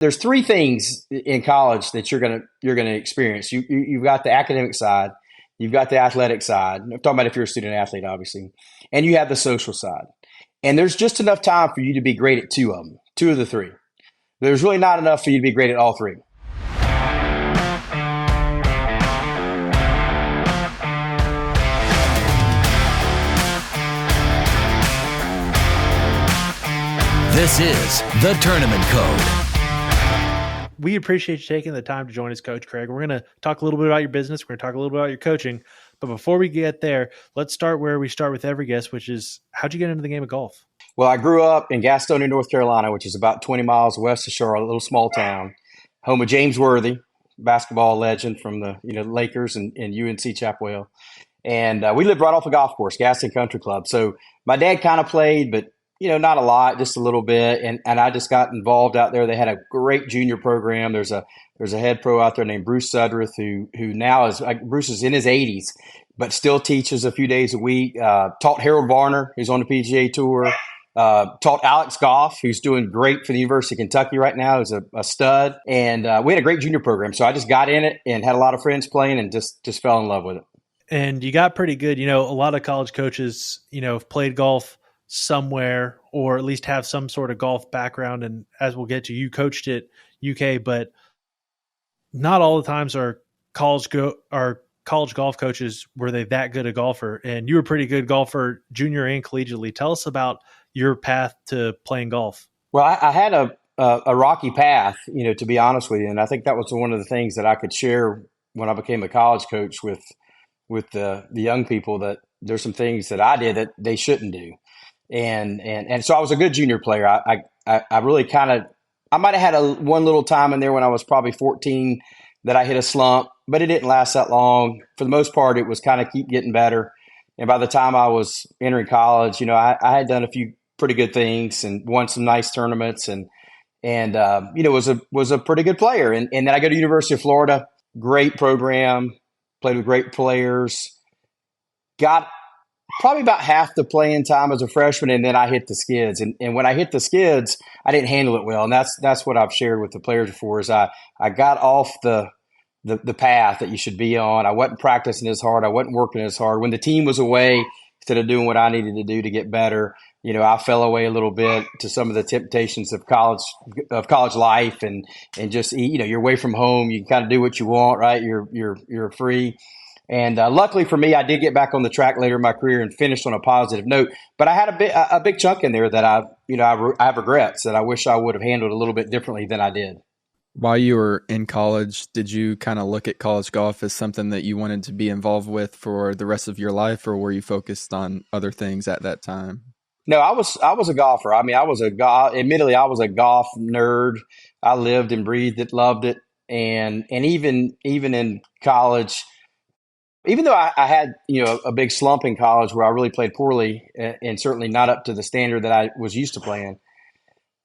There's three things in college that you're gonna experience. You've got the academic side, you've got the athletic side. I'm talking about if you're a student athlete, obviously, and you have the social side. And there's just enough time for you to be great at two of them, two of the three. There's really not enough for you to be great at all three. This is the Tournament Code. We appreciate you taking the time to join us, Coach Craig. We're going to talk a little bit about your business. We're going to talk a little bit about your coaching. But before we get there, let's start where we start with every guest, which is how'd you get into the game of golf? Well, I grew up in Gastonia, North Carolina, which is about 20 miles west of Charlotte, a little small town, home of James Worthy, basketball legend from the Lakers and UNC Chapel. And we lived right off a golf course, Gaston Country Club. So my dad kind of played, but not a lot, just a little bit. And I just got involved out there. They had a great junior program. There's a head pro out there named Bruce Sudreth, who now is Bruce is in his 80s, but still teaches a few days a week. Taught Harold Varner, who's on the PGA Tour. Taught Alex Goff, who's doing great for the University of Kentucky right now, who's a stud. And we had a great junior program. So I just got in it and had a lot of friends playing and just fell in love with it. And you got pretty good. A lot of college coaches, have played golf somewhere or at least have some sort of golf background. And as we'll get to, you coached at UK, but not all the times are college golf coaches, were they that good a golfer? And you were a pretty good golfer, junior and collegiately. Tell us about your path to playing golf. Well, I had a rocky path, to be honest with you. And I think that was one of the things that I could share when I became a college coach with the young people, that there's some things that I did that they shouldn't do. And so I was a good junior player. I really I might have had one little time in there when I was probably 14 that I hit a slump, but it didn't last that long. For the most part, it was kind of keep getting better. And by the time I was entering college, I had done a few pretty good things and won some nice tournaments and was a pretty good player. And then I go to University of Florida, great program, played with great players, got probably about half the playing time as a freshman, and then I hit the skids. And when I hit the skids, I didn't handle it well. And that's what I've shared with the players before, is I got off the path that you should be on. I wasn't practicing as hard. I wasn't working as hard. When the team was away, instead of doing what I needed to do to get better, I fell away a little bit to some of the temptations of college life, and just, you're away from home. You can kind of do what you want, right? You're free. And luckily for me, I did get back on the track later in my career and finished on a positive note. But I had a big chunk in there that I have regrets that I wish I would have handled a little bit differently than I did. While you were in college, did you kind of look at college golf as something that you wanted to be involved with for the rest of your life, or were you focused on other things at that time? No, I was a golfer. I mean, admittedly, I was a golf nerd. I lived and breathed it, loved it. And even in college, even though I had, a big slump in college where I really played poorly and certainly not up to the standard that I was used to playing,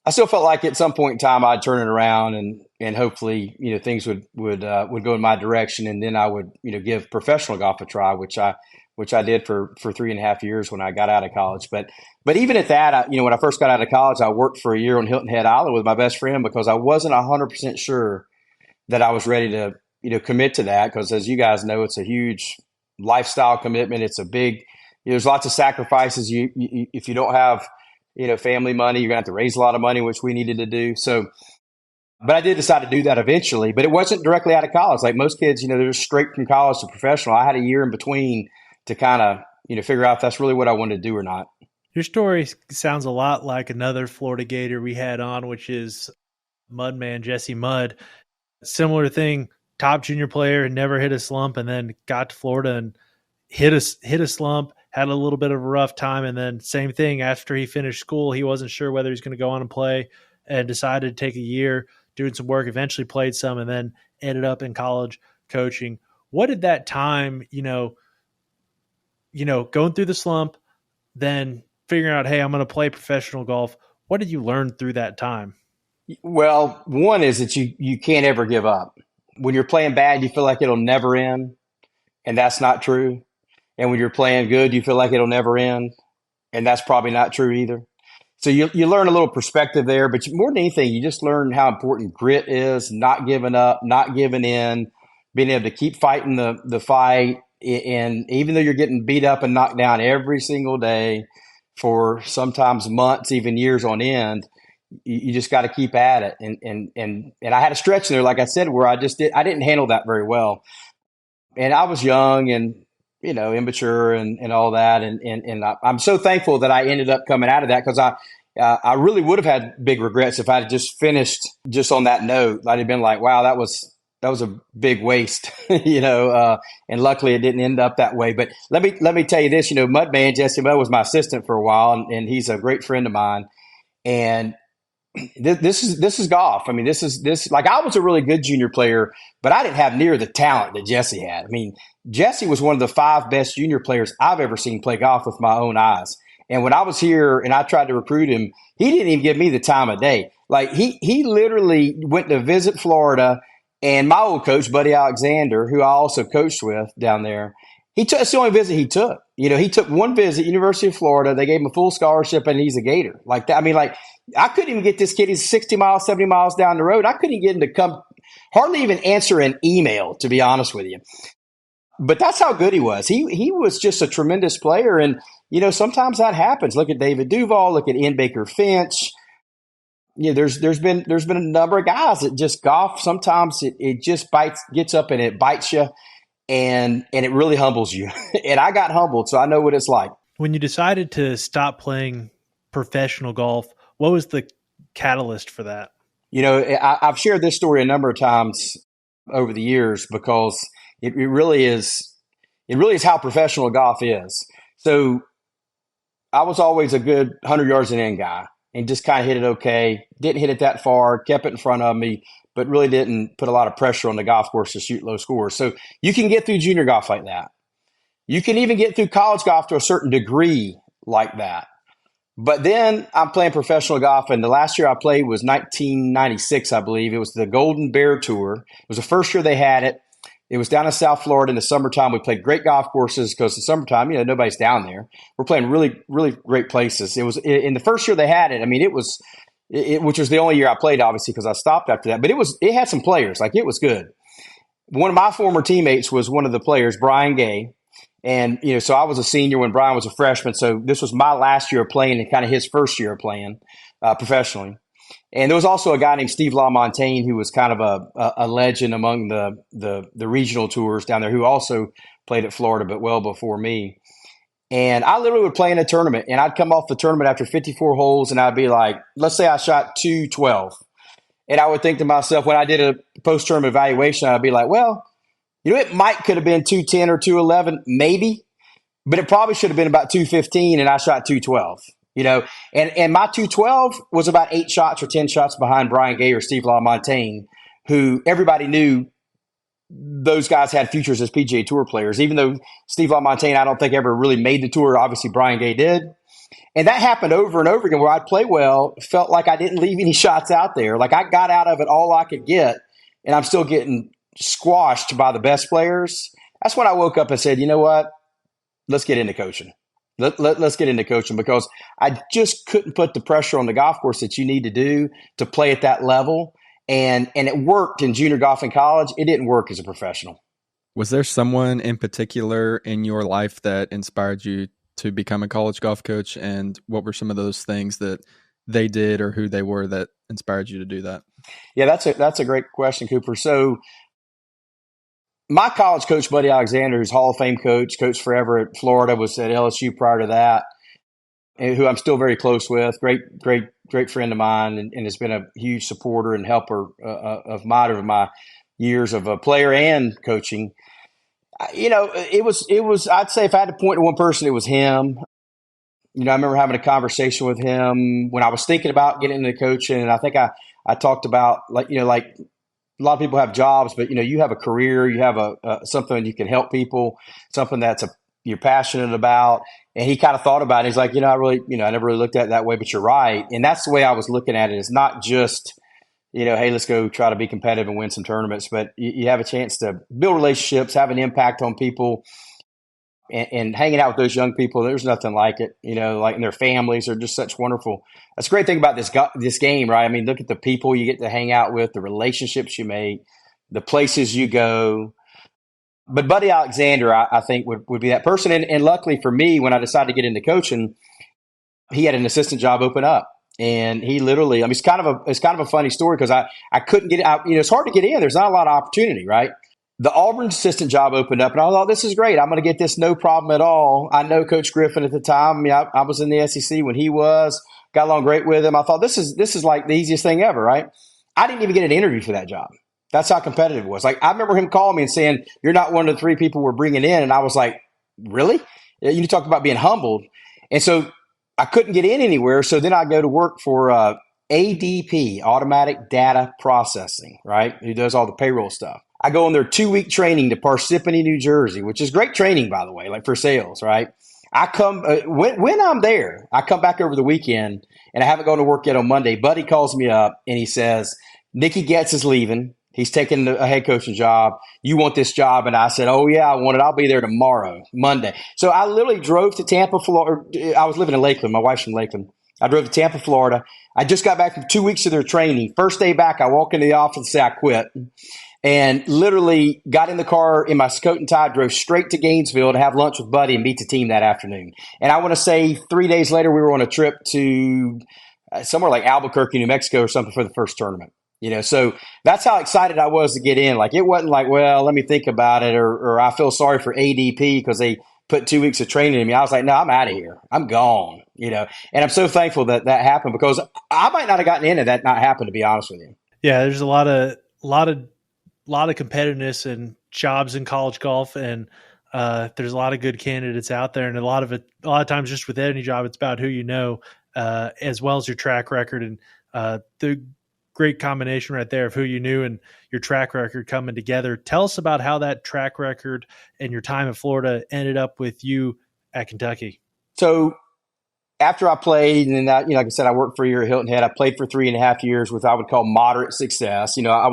I still felt like at some point in time I'd turn it around and hopefully, things would go in my direction, and then I would, give professional golf a try, which I did for 3.5 years when I got out of college. But even at that, when I first got out of college, I worked for a year on Hilton Head Island with my best friend because I wasn't 100% sure that I was ready to commit to that, because as you guys know, it's a huge lifestyle commitment. It's a big, there's lots of sacrifices. If you don't have, family money, you're gonna have to raise a lot of money, which we needed to do. So, but I did decide to do that eventually, but it wasn't directly out of college. Like most kids, they're just straight from college to professional. I had a year in between to kind of, figure out if that's really what I wanted to do or not. Your story sounds a lot like another Florida Gator we had on, which is Mudman Jesse Mudd. Similar thing. Top junior player, never hit a slump, and then got to Florida and hit a slump, had a little bit of a rough time, and then same thing after he finished school, he wasn't sure whether he was going to go on and play, and decided to take a year doing some work, eventually played some, and then ended up in college coaching. What did that time, going through the slump, then figuring out, hey, I'm going to play professional golf, what did you learn through that time? Well, one is that you can't ever give up. When you're playing bad, you feel like it'll never end, and that's not true. And when you're playing good, you feel like it'll never end, and that's probably not true either. So you learn a little perspective there, but more than anything, you just learn how important grit is, not giving up, not giving in, being able to keep fighting the fight. And even though you're getting beat up and knocked down every single day for sometimes months, even years on end, you just got to keep at it. And I had a stretch there, like I said, where I didn't handle that very well. And I was young and, immature and all that. And I'm so thankful that I ended up coming out of that, because I really would have had big regrets if I had just finished just on that note. I'd have been like, wow, that was a big waste, and luckily it didn't end up that way. But let me tell you this, Mudman, Jesse Mudd was my assistant for a while, and he's a great friend of mine. And this is golf. I mean, this like, I was a really good junior player, but I didn't have near the talent that Jesse had. I mean, Jesse was one of the 5 best junior players I've ever seen play golf with my own eyes. And when I was here and I tried to recruit him, he didn't even give me the time of day. Like, he literally went to visit Florida, and my old coach, Buddy Alexander, who I also coached with down there, that's the only visit he took. He took one visit, University of Florida. They gave him a full scholarship, and he's a Gator. Like that. I mean, like, I couldn't even get this kid. He's 60 miles, 70 miles down the road. I couldn't get him to come, hardly even answer an email, to be honest with you. But that's how good he was. He was just a tremendous player. And, sometimes that happens. Look at David Duval. Look at Ian Baker Finch. There's been a number of guys that just golf. Sometimes it just gets up and it bites you, and it really humbles you. And I got humbled, so I know what it's like. When you decided to stop playing professional golf, what was the catalyst for that? I've shared this story a number of times over the years, because it really is how professional golf is. So I was always a good 100 yards and in guy, and just kind of hit it okay. Didn't hit it that far, kept it in front of me, but really didn't put a lot of pressure on the golf course to shoot low scores. So you can get through junior golf like that. You can even get through college golf to a certain degree like that. But then I'm playing professional golf, and the last year I played was 1996, I believe. It was the Golden Bear Tour. It was the first year they had it. It was down in South Florida in the summertime. We played great golf courses, because in the summertime, nobody's down there. We're playing really, really great places. It was in the first year they had it. I mean, which was the only year I played, obviously, because I stopped after that. But it had some players. Like, it was good. One of my former teammates was one of the players, Brian Gay. And, so I was a senior when Brian was a freshman. So this was my last year of playing, and kind of his first year of playing professionally. And there was also a guy named Steve LaMontagne, who was kind of a legend among the regional tours down there, who also played at Florida, but well before me. And I literally would play in a tournament, and I'd come off the tournament after 54 holes, and I'd be like, let's say I shot 212. And I would think to myself, when I did a post-tournament evaluation, I'd be like, well, it could have been 210 or 211, maybe, but it probably should have been about 215, and I shot 212. And my 212 was about 8 shots or 10 shots behind Brian Gay or Steve LaMontagne, who everybody knew those guys had futures as PGA Tour players. Even though Steve LaMontagne, I don't think ever really made the tour. Obviously, Brian Gay did. And that happened over and over again, where I'd play well, felt like I didn't leave any shots out there. Like, I got out of it all I could get, and I'm still getting squashed by the best players. That's when I woke up and said, you know what? Let's get into coaching. Let's get into coaching, because I just couldn't put the pressure on the golf course that you need to do to play at that level. And it worked in junior golf in college. It didn't work as a professional. Was there someone in particular in your life that inspired you to become a college golf coach? And what were some of those things that they did or who they were that inspired you to do that? Yeah, that's a great question, Cooper. So my college coach, Buddy Alexander, who's Hall of Fame coach, coached forever at Florida, was at LSU prior to that, and who I'm still very close with. Great friend of mine, and has been a huge supporter and helper of mine over my years of a player and coaching. It was. I'd say if I had to point to one person, it was him. I remember having a conversation with him when I was thinking about getting into coaching, and I think I talked about, like a lot of people have jobs, but you have a career, you have something you can help people, something you're passionate about. And he kind of thought about it. He's like, I never really looked at it that way, but you're right. And that's the way I was looking at it. It's not just, hey, let's go try to be competitive and win some tournaments, but you have a chance to build relationships, have an impact on people. and hanging out with those young people, there's nothing like it. Like, and their families are just such wonderful. That's a great thing about this game, right? I mean, look at the people you get to hang out with, the relationships you make, the places you go. But Buddy Alexander, I think, would be that person. And luckily for me, when I decided to get into coaching, he had an assistant job open up. And he literally, I mean, it's kind of a funny story because I couldn't get out. It's hard to get in. There's not a lot of opportunity, right? The Auburn assistant job opened up, and I thought, this is great. I'm going to get this no problem at all. I know Coach Griffin at the time. I mean, I was in the SEC when he was. Got along great with him. I thought, this is like the easiest thing ever, right? I didn't even get an interview for that job. That's how competitive it was. Like, I remember him calling me and saying, "You're not one of the 3 people we're bringing in." And I was like, really? You talk about being humbled. And so I couldn't get in anywhere. So then I go to work for ADP, Automatic Data Processing, right? Who does all the payroll stuff. I go on their 2-week training to Parsippany, New Jersey, which is great training, by the way, like for sales, right? I come when I'm there, I come back over the weekend, and I haven't gone to work yet on Monday. Buddy calls me up and he says, "Nicky Getz is leaving. He's taking a head coaching job. You want this job?" And I said, "Oh yeah, I want it. I'll be there tomorrow, Monday." So I literally drove to Tampa, Florida. I was living in Lakeland. My wife's from Lakeland. I drove to Tampa, Florida. I just got back from 2 weeks of their training. First day back, I walk into the office and say I quit. And literally got in the car in my coat and tie, drove straight to Gainesville to have lunch with Buddy and meet the team that afternoon. And I want to say 3 days later, we were on a trip to somewhere like Albuquerque, New Mexico or something for the first tournament. So that's how excited I was to get in. Like, it wasn't like, well, let me think about it, or I feel sorry for ADP because they put 2 weeks of training in me. I was like, no, I'm out of here. I'm gone, And I'm so thankful that happened because I might not have gotten in if that not happened, to be honest with you. Yeah, there's a lot of competitiveness and jobs in college golf, and there's a lot of good candidates out there, and a lot of times just with any job, it's about who you know, as well as your track record, and the great combination right there of who you knew and your track record coming together. Tell us about how that track record and your time in Florida ended up with you at Kentucky. So after I played, and then like I said, I worked for a year at Hilton Head. I played for 3.5 years with, I would call, moderate success. I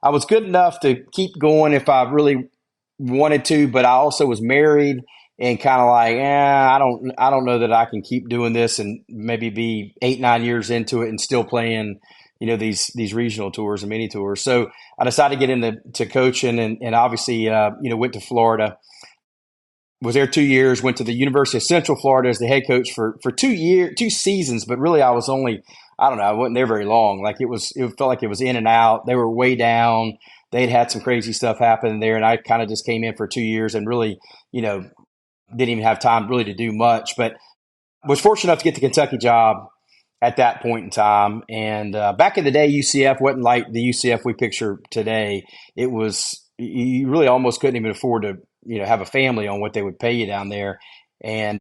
was good enough to keep going if I really wanted to, but I also was married and kind of like, I don't know that I can keep doing this and maybe be 8-9 years into it and still playing, these regional tours and mini tours. So I decided to get into coaching, and obviously, went to Florida. Was there 2 years, went to the University of Central Florida as the head coach for 2 seasons, but really I was only, I don't know, I wasn't there very long. Like, it felt like it was in and out. They were way down. They'd had some crazy stuff happen there, and I kind of just came in for 2 years and really, didn't even have time really to do much. But was fortunate enough to get the Kentucky job at that point in time. And back in the day, UCF wasn't like the UCF we picture today. It was, you really almost couldn't even afford to, have a family on what they would pay you down there. And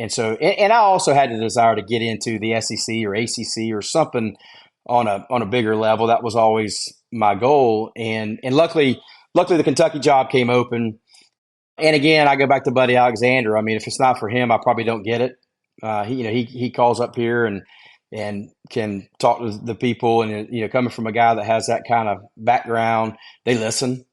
so, and I also had the desire to get into the SEC or ACC or something on a bigger level. That was always my goal. And luckily the Kentucky job came open. And again, I go back to Buddy Alexander. I mean, if it's not for him, I probably don't get it. He calls up here and can talk to the people, and coming from a guy that has that kind of background, they listen.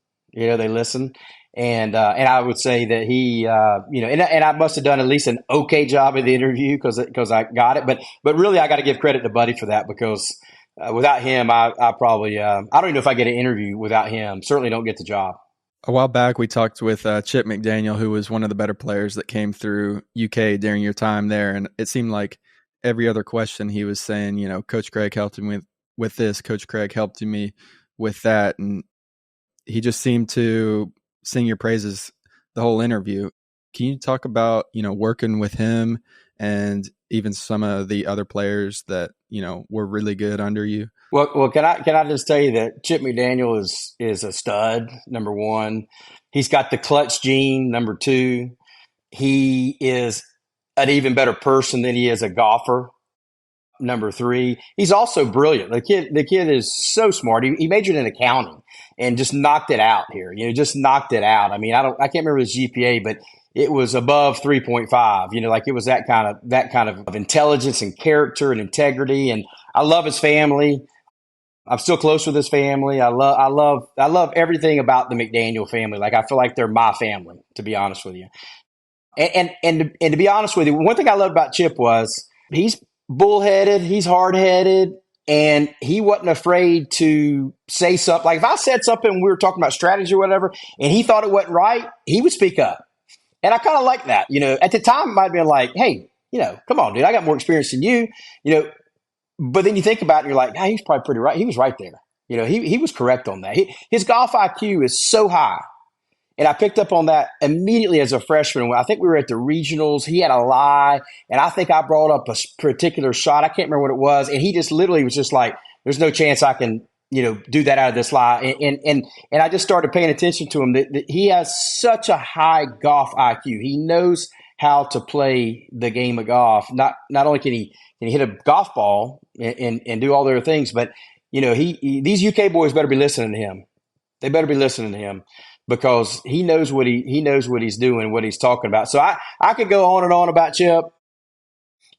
And I would say that he, and I must have done at least an okay job of the interview because I got it. But really, I got to give credit to Buddy for that, because without him, I probably I don't even know if I get an interview without him. Certainly don't get the job. A while back, we talked with Chip McDaniel, who was one of the better players that came through UK during your time there, and it seemed like every other question he was saying, Coach Craig helped him with this, Coach Craig helped me with that, and he just seemed to sing your praises the whole interview. Can you talk about, working with him and even some of the other players that, were really good under you? Well, can I just tell you that Chip McDaniel is a stud, number one. He's got the clutch gene, number two. He is an even better person than he is a golfer, number three. He's also brilliant. The kid is so smart. He majored in accounting and just knocked it out here. Just knocked it out. I mean, I can't remember his GPA, but it was above 3.5. Like, it was that kind of intelligence and character and integrity. And I love his family. I'm still close with his family. I love everything about the McDaniel family. Like, I feel like they're my family, to be honest with you. And to be honest with you, one thing I loved about Chip was he's bullheaded, he's hard headed, and he wasn't afraid to say something. Like if I said something and we were talking about strategy or whatever, and he thought it wasn't right, he would speak up. And I kind of like that. At the time, it might have been like, hey, come on, dude, I got more experience than you. But then you think about it and you're like, he's probably pretty right. He was right there. He was correct on that. His golf IQ is so high. And I picked up on that immediately as a freshman. I think we were at the regionals. He had a lie, and I think I brought up a particular shot. I can't remember what it was, and he just literally was just like, "There's no chance I can, do that out of this lie." And I just started paying attention to him. That he has such a high golf IQ. He knows how to play the game of golf. Not only can he hit a golf ball and do all the other things, but these UK boys better be listening to him. They better be listening to him, because he knows what he's doing, what he's talking about. So I could go on and on about Chip.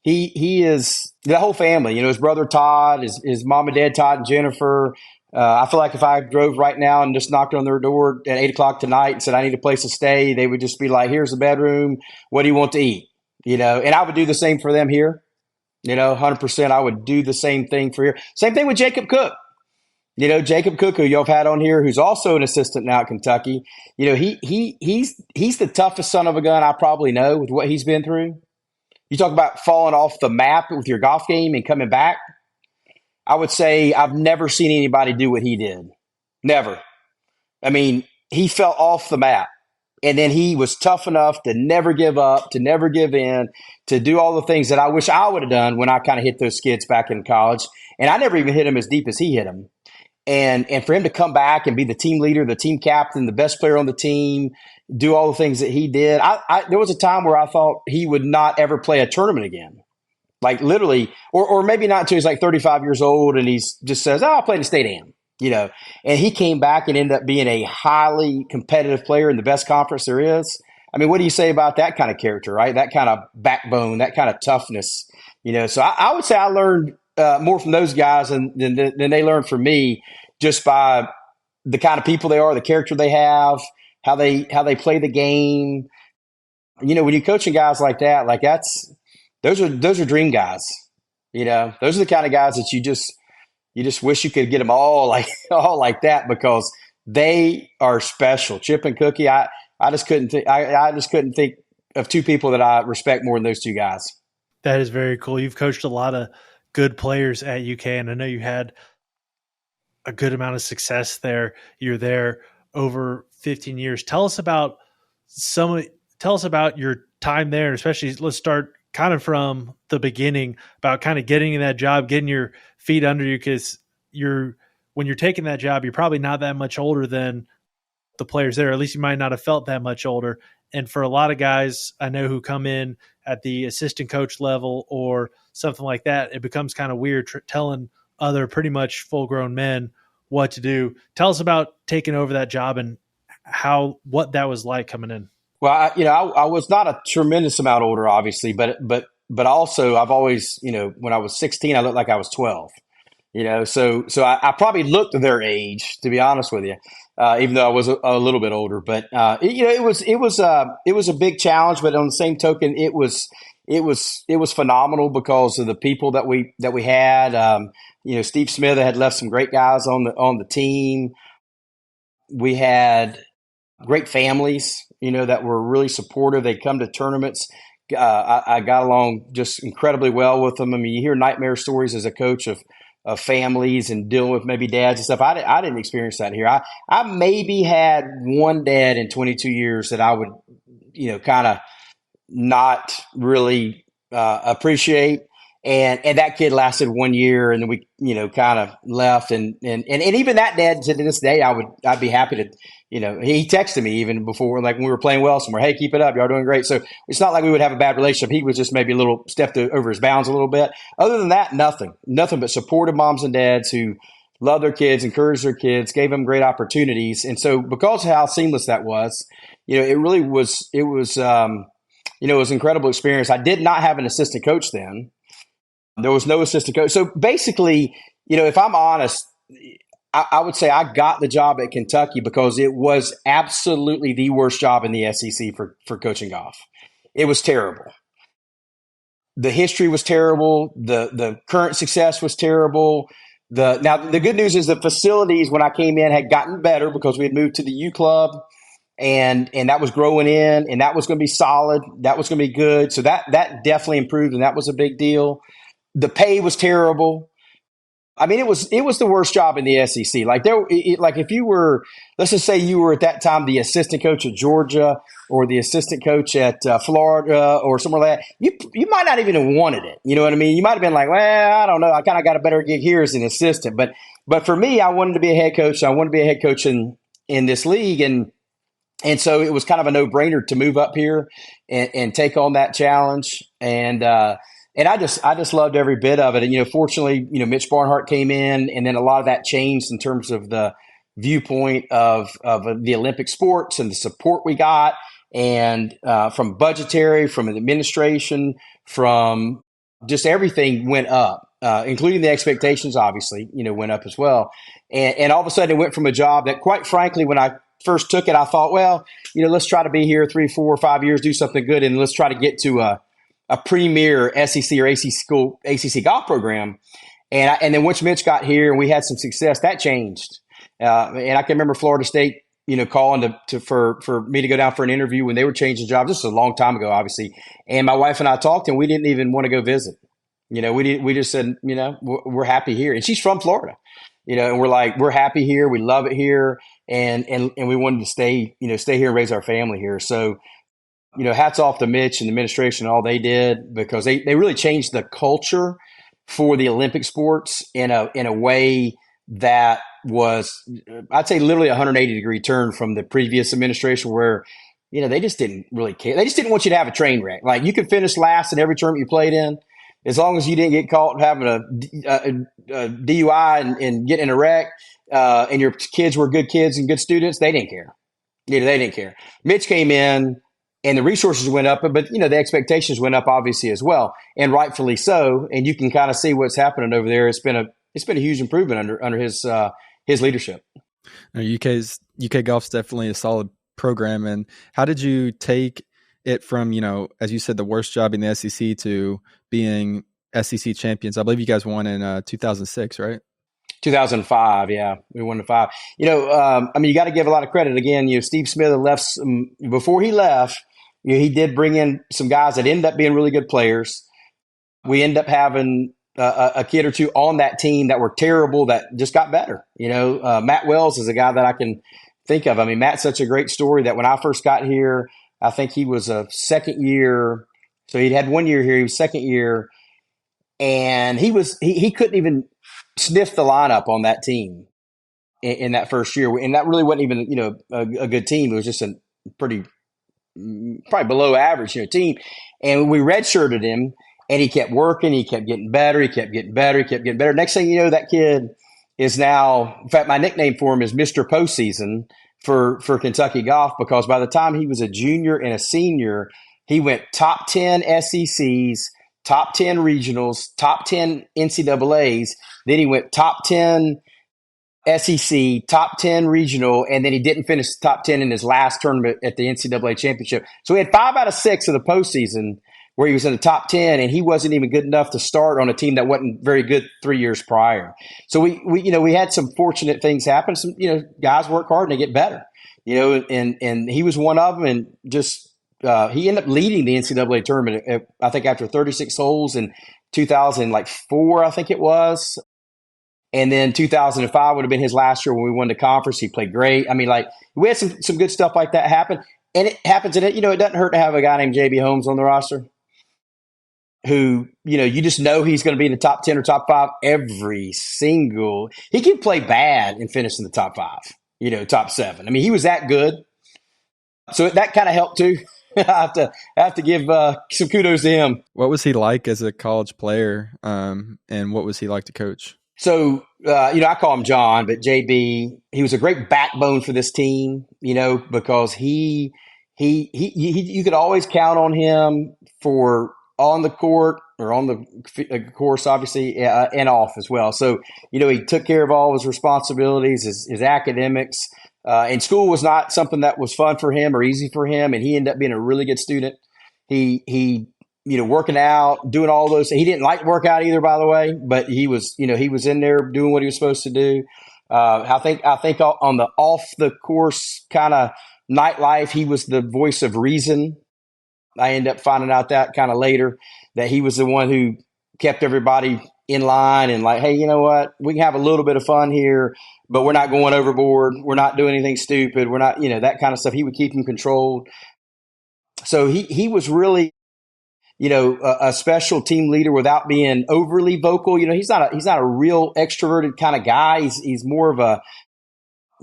He is the whole family. His brother Todd, his mom and dad Todd and Jennifer. I feel like if I drove right now and just knocked on their door at 8:00 tonight and said I need a place to stay, they would just be like, "Here's the bedroom. What do you want to eat?" And I would do the same for them here. 100%. I would do the same thing for here. Same thing with Jacob Cook. Jacob Cook, who y'all have had on here, who's also an assistant now at Kentucky. He's the toughest son of a gun I probably know with what he's been through. You talk about falling off the map with your golf game and coming back. I would say I've never seen anybody do what he did. Never. I mean, he fell off the map. And then he was tough enough to never give up, to never give in, to do all the things that I wish I would have done when I kind of hit those skids back in college. And I never even hit him as deep as he hit him. And for him to come back and be the team leader, the team captain, the best player on the team, do all the things that he did. There was a time where I thought he would not ever play a tournament again. Like literally, or maybe not until he's like 35 years old and he's just says, I'll play the state am, and he came back and ended up being a highly competitive player in the best conference there is. I mean, what do you say about that kind of character, right? That kind of backbone, that kind of toughness, so I would say I learned more from those guys than they learned from me, just by the kind of people they are, the character they have, how they play the game. When you're coaching guys like that, like those are dream guys. Those are the kind of guys that you just wish you could get them all like that, because they are special. Chip and Cookie, I just couldn't think. I just couldn't think of two people that I respect more than those two guys. That is very cool. You've coached a lot of good players at UK, and I know you had a good amount of success there. You're there over 15 years. Tell us about your time there, especially let's start kind of from the beginning about kind of getting in that job, getting your feet under you, because when you're taking that job, you're probably not that much older than the players there. At least you might not have felt that much older. And for a lot of guys I know who come in at the assistant coach level or something like that, it becomes kind of weird telling other pretty much full-grown men what to do. Tell us about taking over that job and what that was like coming in. Well, I was not a tremendous amount older, obviously, but also I've always, when I was 16, I looked like I was 12. So I probably looked their age, to be honest with you, even though I was a little bit older. But it was a big challenge. But on the same token, it was phenomenal because of the people that we had. Steve Smith had left some great guys on the team. We had great families, that were really supportive. They come to tournaments. I got along just incredibly well with them. I mean, you hear nightmare stories as a coach of families and dealing with maybe dads and stuff. I didn't experience that here. I maybe had one dad in 22 years that I would, kind of not really appreciate. And that kid lasted 1 year, and then we, kind of left. And even that dad, to this day, I'd be happy to, he texted me even before, like when we were playing well somewhere, hey, keep it up. Y'all doing great. So it's not like we would have a bad relationship. He was just maybe a little stepped over his bounds a little bit. Other than that, nothing but supportive moms and dads who love their kids, encourage their kids, gave them great opportunities. And so because of how seamless that was, it really was, it was an incredible experience. I did not have an assistant coach then. There was no assistant coach. So basically, if I'm honest, I would say I got the job at Kentucky because it was absolutely the worst job in the SEC for coaching golf. it was terrible. The history was terrible. The current success was terrible. Now the good news is the facilities when I came in had gotten better because we had moved to the U Club, and that was growing in, and that was going to be solid. That was going to be good. So that definitely improved, and that was a big deal. The pay was terrible. I mean, it was the worst job in the SEC. Like like if you were, let's just say you were at that time the assistant coach at Georgia or the assistant coach at Florida or somewhere like that, you might not even have wanted it. You know what I mean? You might have been like, well, I don't know, I kind of got a better gig here as an assistant. But for me, I wanted to be a head coach. I wanted to be a head coach in this league, and so it was kind of a no-brainer to move up here and take on that challenge. And I just loved every bit of it. And, fortunately, Mitch Barnhart came in, and then a lot of that changed in terms of the viewpoint of the Olympic sports and the support we got, and from budgetary, from the administration, from just everything went up, including the expectations, obviously, went up as well. And all of a sudden it went from a job that, quite frankly, when I first took it, I thought, well, let's try to be here 3, 4, 5 years, do something good, and let's try to get to a premier SEC or ACC golf program. And then once Mitch got here and we had some success, that changed. And I can remember Florida State, calling for me to go down for an interview when they were changing jobs. This was a long time ago, obviously. And my wife and I talked, and we didn't even want to go visit. We just said, we're happy here. And she's from Florida, and we're like, we're happy here. We love it here. And we wanted to stay here and raise our family here. So, hats off to Mitch and the administration and all they did, because they really changed the culture for the Olympic sports in a way that was, I'd say, literally a 180-degree turn from the previous administration, where, they just didn't really care. They just didn't want you to have a train wreck. Like, you could finish last in every tournament you played in, as long as you didn't get caught having a DUI and getting in a wreck, and your kids were good kids and good students. They didn't care. They didn't care. Mitch came in, and the resources went up, but the expectations went up obviously as well, and rightfully so. And you can kind of see what's happening over there. It's been a huge improvement under his leadership. UK golf's definitely a solid program. And how did you take it from, as you said, the worst job in the SEC to being SEC champions? I believe you guys won in 2006, right? 2005, yeah, we won in 5. You got to give a lot of credit again. Steve Smith had left before he left. He did bring in some guys that ended up being really good players. We ended up having a kid or two on that team that were terrible that just got better. Matt Wells is a guy that I can think of. I mean, Matt's such a great story that when I first got here, I think he was a second year. So he'd had 1 year here. He was second year, and he couldn't even sniff the lineup on that team in that first year. And that really wasn't even, a good team. It was just a pretty, probably below average, team. And we redshirted him, and he kept working. He kept getting better. He kept getting better. He kept getting better. Next thing you know, that kid is now, in fact, my nickname for him is Mr. Postseason for Kentucky golf, because by the time he was a junior and a senior, he went top 10 SECs, top 10 regionals, top 10 NCAAs. Then he went top 10 SEC, top 10 regional, and then he didn't finish top 10 in his last tournament at the NCAA championship. So he had 5 out of 6 of the postseason where he was in the top 10, and he wasn't even good enough to start on a team that wasn't very good 3 years prior. So we had some fortunate things happen. Some, guys work hard and they get better, and he was one of them, and just, he ended up leading the NCAA tournament, I think, after 36 holes in 2004, I think it was. And then 2005 would have been his last year when we won the conference. He played great. I mean, we had some good stuff like that happen. And it happens, and it doesn't hurt to have a guy named JB Holmes on the roster who, you just know he's going to be in the top 10 or top 5 every single. He can play bad and finish in the top 5, top 7. I mean, he was that good. So that kind of helped too. I have to give some kudos to him. What was he like as a college player, and what was he like to coach? So, I call him John, but JB, he was a great backbone for this team, because he you could always count on him for on the court or on the course, obviously, and off as well. So, he took care of all of his responsibilities, his academics, and school was not something that was fun for him or easy for him. And he ended up being a really good student. He working out, doing all those. He didn't like to work out either, by the way, but he was in there doing what he was supposed to do. I think on the off the course kind of nightlife, he was the voice of reason. I ended up finding out that kind of later, that he was the one who kept everybody in line and like, hey, you know what? We can have a little bit of fun here, but we're not going overboard. We're not doing anything stupid. We're not, that kind of stuff. He would keep them controlled. So he was really, a special team leader without being overly vocal. He's not a real extroverted kind of guy. He's more of a,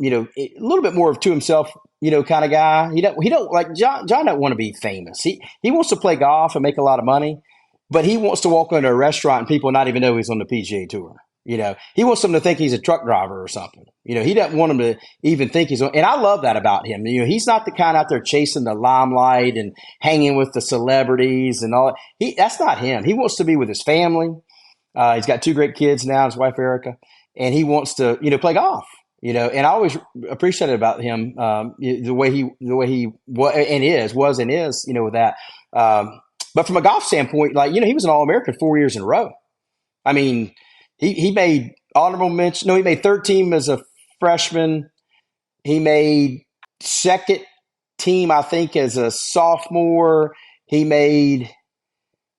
a little bit more of to himself, kind of guy. He don't like John don't want to be famous. He wants to play golf and make a lot of money, but he wants to walk into a restaurant and people not even know he's on the PGA Tour. He wants them to think he's a truck driver or something. He doesn't want them to even think he's on. And I love that about him. He's not the kind out there chasing the limelight and hanging with the celebrities and all. That's not him. He wants to be with his family. He's got 2 great kids now, his wife Erica, and he wants to, play golf. And I always appreciated about him the way he was and is, with that. But from a golf standpoint, like, he was an All-American 4 years in a row. I mean, he made honorable mention. No, he made third team as a freshman. He made second team, I think, as a sophomore. He made,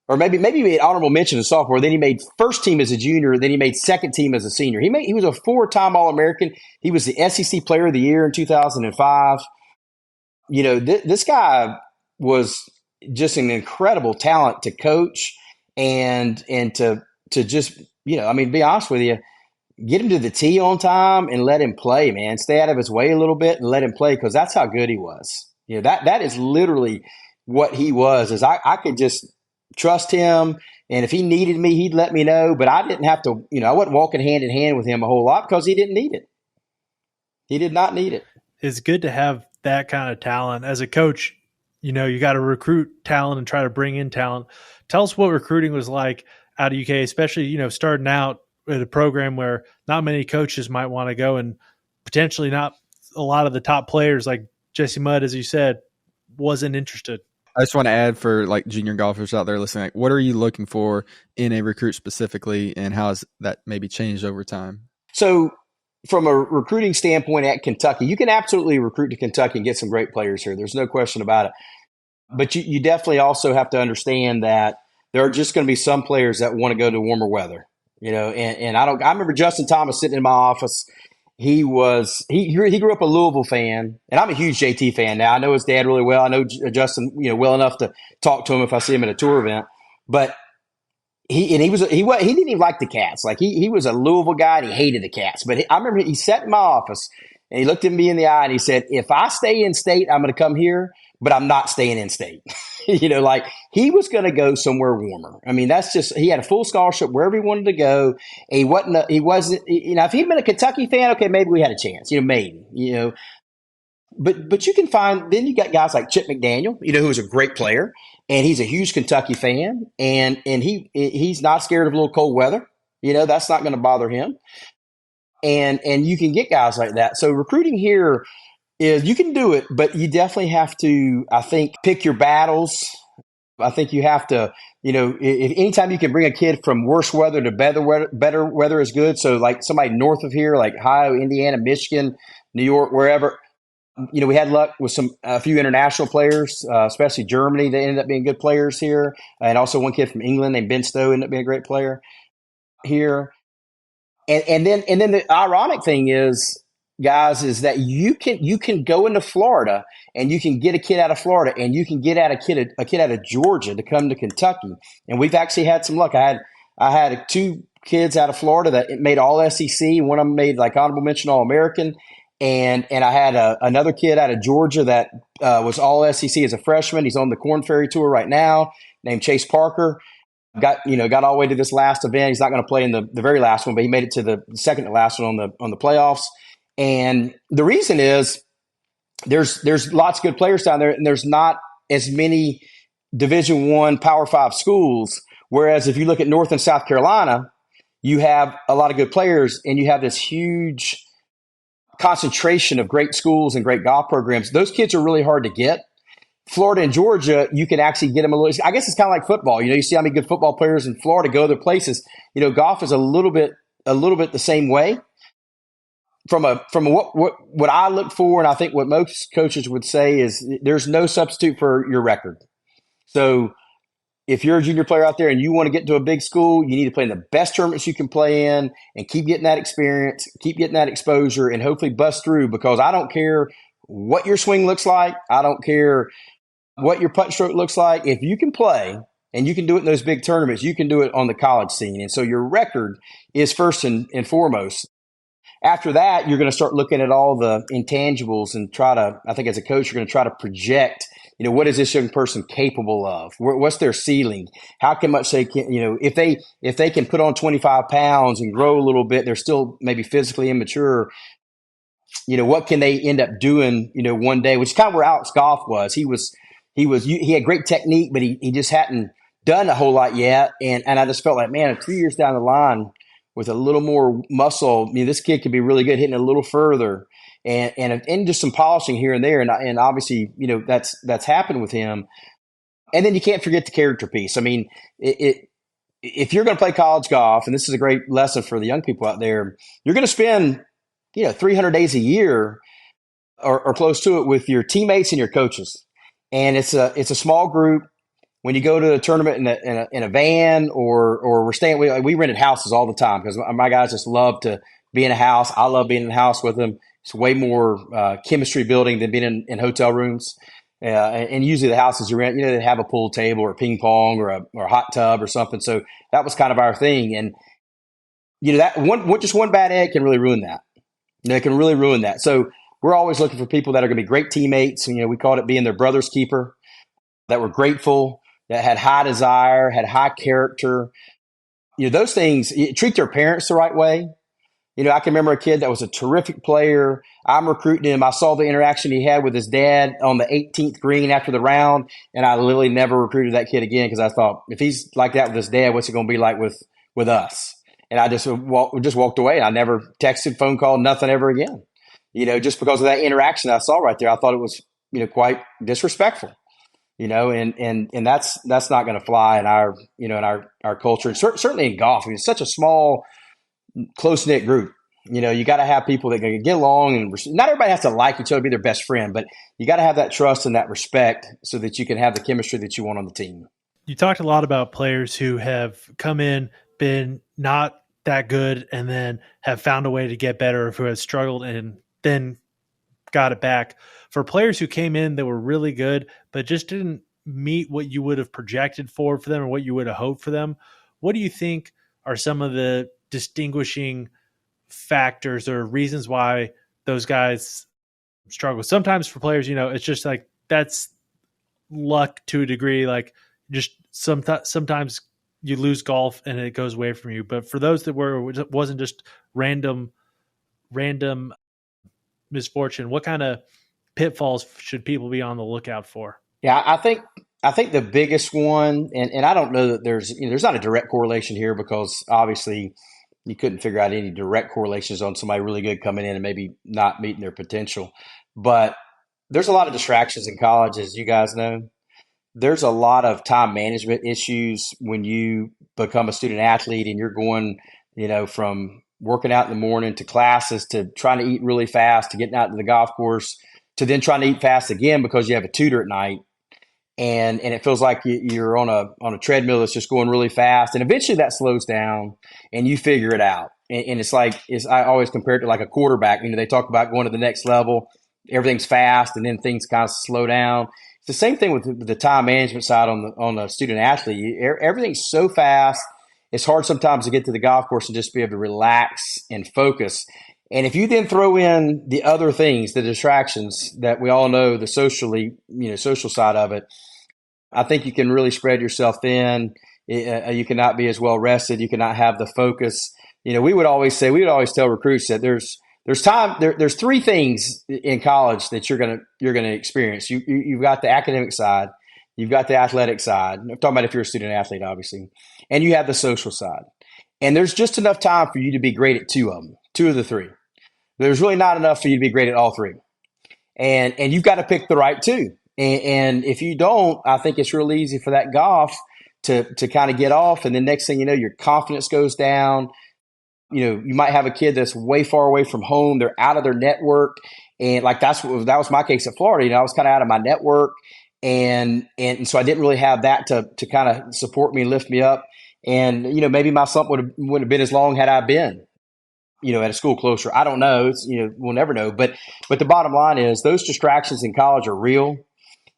or maybe he made honorable mention as a sophomore. Then he made first team as a junior. Then he made second team as a senior. He was a 4-time All-American. He was the SEC Player of the Year in 2005. This guy was just an incredible talent to coach and to just, be honest with you, get him to the tee on time and let him play, man. Stay out of his way a little bit and let him play, because that's how good he was. That is literally what he was. Is I could just trust him, and if he needed me, he'd let me know. But I didn't have to, I wasn't walking hand in hand with him a whole lot because he didn't need it. He did not need it. It's good to have that kind of talent. As a coach, you got to recruit talent and try to bring in talent. Tell us what recruiting was like out of UK, especially, starting out at a program where not many coaches might want to go, and potentially not a lot of the top players like Jesse Mudd, as you said, wasn't interested. I just want to add for like junior golfers out there listening, like, what are you looking for in a recruit specifically, and how has that maybe changed over time? So from a recruiting standpoint at Kentucky, you can absolutely recruit to Kentucky and get some great players here. There's no question about it. But you definitely also have to understand that there are just going to be some players that want to go to warmer weather, and I remember Justin Thomas sitting in my office. He grew up a Louisville fan, and I'm a huge JT fan now. I know his dad really well. I know Justin, well enough to talk to him if I see him at a tour event. But he didn't even like the Cats. Like he was a Louisville guy and he hated the Cats. But I remember he sat in my office and he looked at me in the eye and he said, "If I stay in state, I'm going to come here, but I'm not staying in state." Like he was going to go somewhere warmer. I mean, that's just, he had a full scholarship wherever he wanted to go. He wasn't, if he'd been a Kentucky fan, okay, maybe we had a chance, maybe, but you can find, then you got guys like Chip McDaniel, who was a great player, and he's a huge Kentucky fan, and he's not scared of a little cold weather. That's not going to bother him. And you can get guys like that. So recruiting here is, you can do it, but you definitely have to, I think, pick your battles. I think you have to, if anytime you can bring a kid from worse weather to better weather is good. So like somebody north of here, like Ohio, Indiana, Michigan, New York, wherever, we had luck with a few international players, especially Germany. They ended up being good players here. And also one kid from England named Ben Stowe ended up being a great player here. And then the ironic thing is, guys, is that you can go into Florida and you can get a kid out of Florida, and you can get a kid out of Georgia to come to Kentucky. And we've actually had some luck. I had 2 kids out of Florida that made all SEC. One of them made like honorable mention All-American. And I had another kid out of Georgia that was all SEC as a freshman. He's on the Korn Ferry Tour right now, named Chase Parker. Got all the way to this last event. He's not going to play in the very last one, but he made it to the second to last one on the playoffs. And the reason is there's lots of good players down there, and there's not as many Division I Power 5 schools. Whereas if you look at North and South Carolina, you have a lot of good players, and you have this huge concentration of great schools and great golf programs. Those kids are really hard to get. Florida and Georgia, you can actually get them a little. I guess it's kind of like football. You see how many good football players in Florida go other places. Golf is a little bit the same way. From what I look for, and I think what most coaches would say is there's no substitute for your record. So if you're a junior player out there and you want to get to a big school, you need to play in the best tournaments you can play in and keep getting that experience, keep getting that exposure, and hopefully bust through, because I don't care what your swing looks like. I don't care what your putt stroke looks like. If you can play and you can do it in those big tournaments, you can do it on the college scene. And so your record is first and foremost. After that, you're going to start looking at all the intangibles and I think as a coach, you're going to try to project, what is this young person capable of? What's their ceiling? How much they can, if they can put on 25 pounds and grow a little bit, they're still maybe physically immature. What can they end up doing, one day, which is kind of where Alex Goff was. He had great technique, but he just hadn't done a whole lot yet. And I just felt like, man, 2 years down the line, with a little more muscle, this kid could be really good hitting a little further, and just some polishing here and there, and obviously that's happened with him. And then you can't forget the character piece. If you're going to play college golf, and this is a great lesson for the young people out there, you're going to spend 300 days a year or close to it with your teammates and your coaches, and it's a small group. When you go to a tournament in a van, or we're staying, we rented houses all the time because my guys just love to be in a house. I love being in a house with them. It's way more chemistry building than being in hotel rooms. And usually the houses you rent, they have a pool table or ping pong or a hot tub or something. So that was kind of our thing. And that just one bad egg can really ruin that. It can really ruin that. So we're always looking for people that are going to be great teammates. We called it being their brother's keeper, that were grateful, that had high desire, had high character. Those things, treat their parents the right way. I can remember a kid that was a terrific player. I'm recruiting him. I saw the interaction he had with his dad on the 18th green after the round, and I literally never recruited that kid again because I thought, if he's like that with his dad, what's it going to be like with us? And I just walked away, and I never texted, phone called, nothing ever again. Just because of that interaction I saw right there, I thought it was quite disrespectful. And that's not going to fly in our our culture, and certainly in golf. It's such a small, close knit group. You got to have people that can get along, and not everybody has to like each other, be their best friend, but you got to have that trust and that respect so that you can have the chemistry that you want on the team. You talked a lot about players who have come in, been not that good, and then have found a way to get better, who have struggled and then got it back. For players who came in that were really good, but just didn't meet what you would have projected for them or what you would have hoped for them, what do you think are some of the distinguishing factors or reasons why those guys struggle? Sometimes for players, it's just like that's luck to a degree. Like just sometimes you lose golf and it goes away from you. But for those that it wasn't just random misfortune, what kind of pitfalls should people be on the lookout for? Yeah, I think the biggest one, and I don't know that there's not a direct correlation here, because obviously you couldn't figure out any direct correlations on somebody really good coming in and maybe not meeting their potential. But there's a lot of distractions in college, as you guys know. There's a lot of time management issues when you become a student athlete and you're going, from working out in the morning to classes to trying to eat really fast to getting out to the golf course to then trying to eat fast again because you have a tutor at night. And it feels like you're on a treadmill that's just going really fast. And eventually that slows down and you figure it out. And it's like, I always compare it to like a quarterback. They talk about going to the next level. Everything's fast and then things kind of slow down. It's the same thing with the time management side on the student athlete. Everything's so fast. It's hard sometimes to get to the golf course and just be able to relax and focus. And if you then throw in the other things, the distractions that we all know, the social side of it, I think you can really spread yourself thin. You cannot be as well rested. You cannot have the focus. We would always tell recruits that there's three things in college that you're gonna experience. You've got the academic side, you've got the athletic side. I'm talking about if you're a student athlete, obviously, and you have the social side. And there's just enough time for you to be great at two of the three. There's really not enough for you to be great at all three. And you've got to pick the right two. And if you don't, I think it's real easy for that golf to kind of get off. And the next thing you know, your confidence goes down. You might have a kid that's way far away from home. They're out of their network. And like that was my case at Florida. I was kind of out of my network. And so I didn't really have that to kind of support me and lift me up. And, maybe my slump wouldn't have been as long had I been, at a school closer. I don't know. We'll never know. But the bottom line is those distractions in college are real,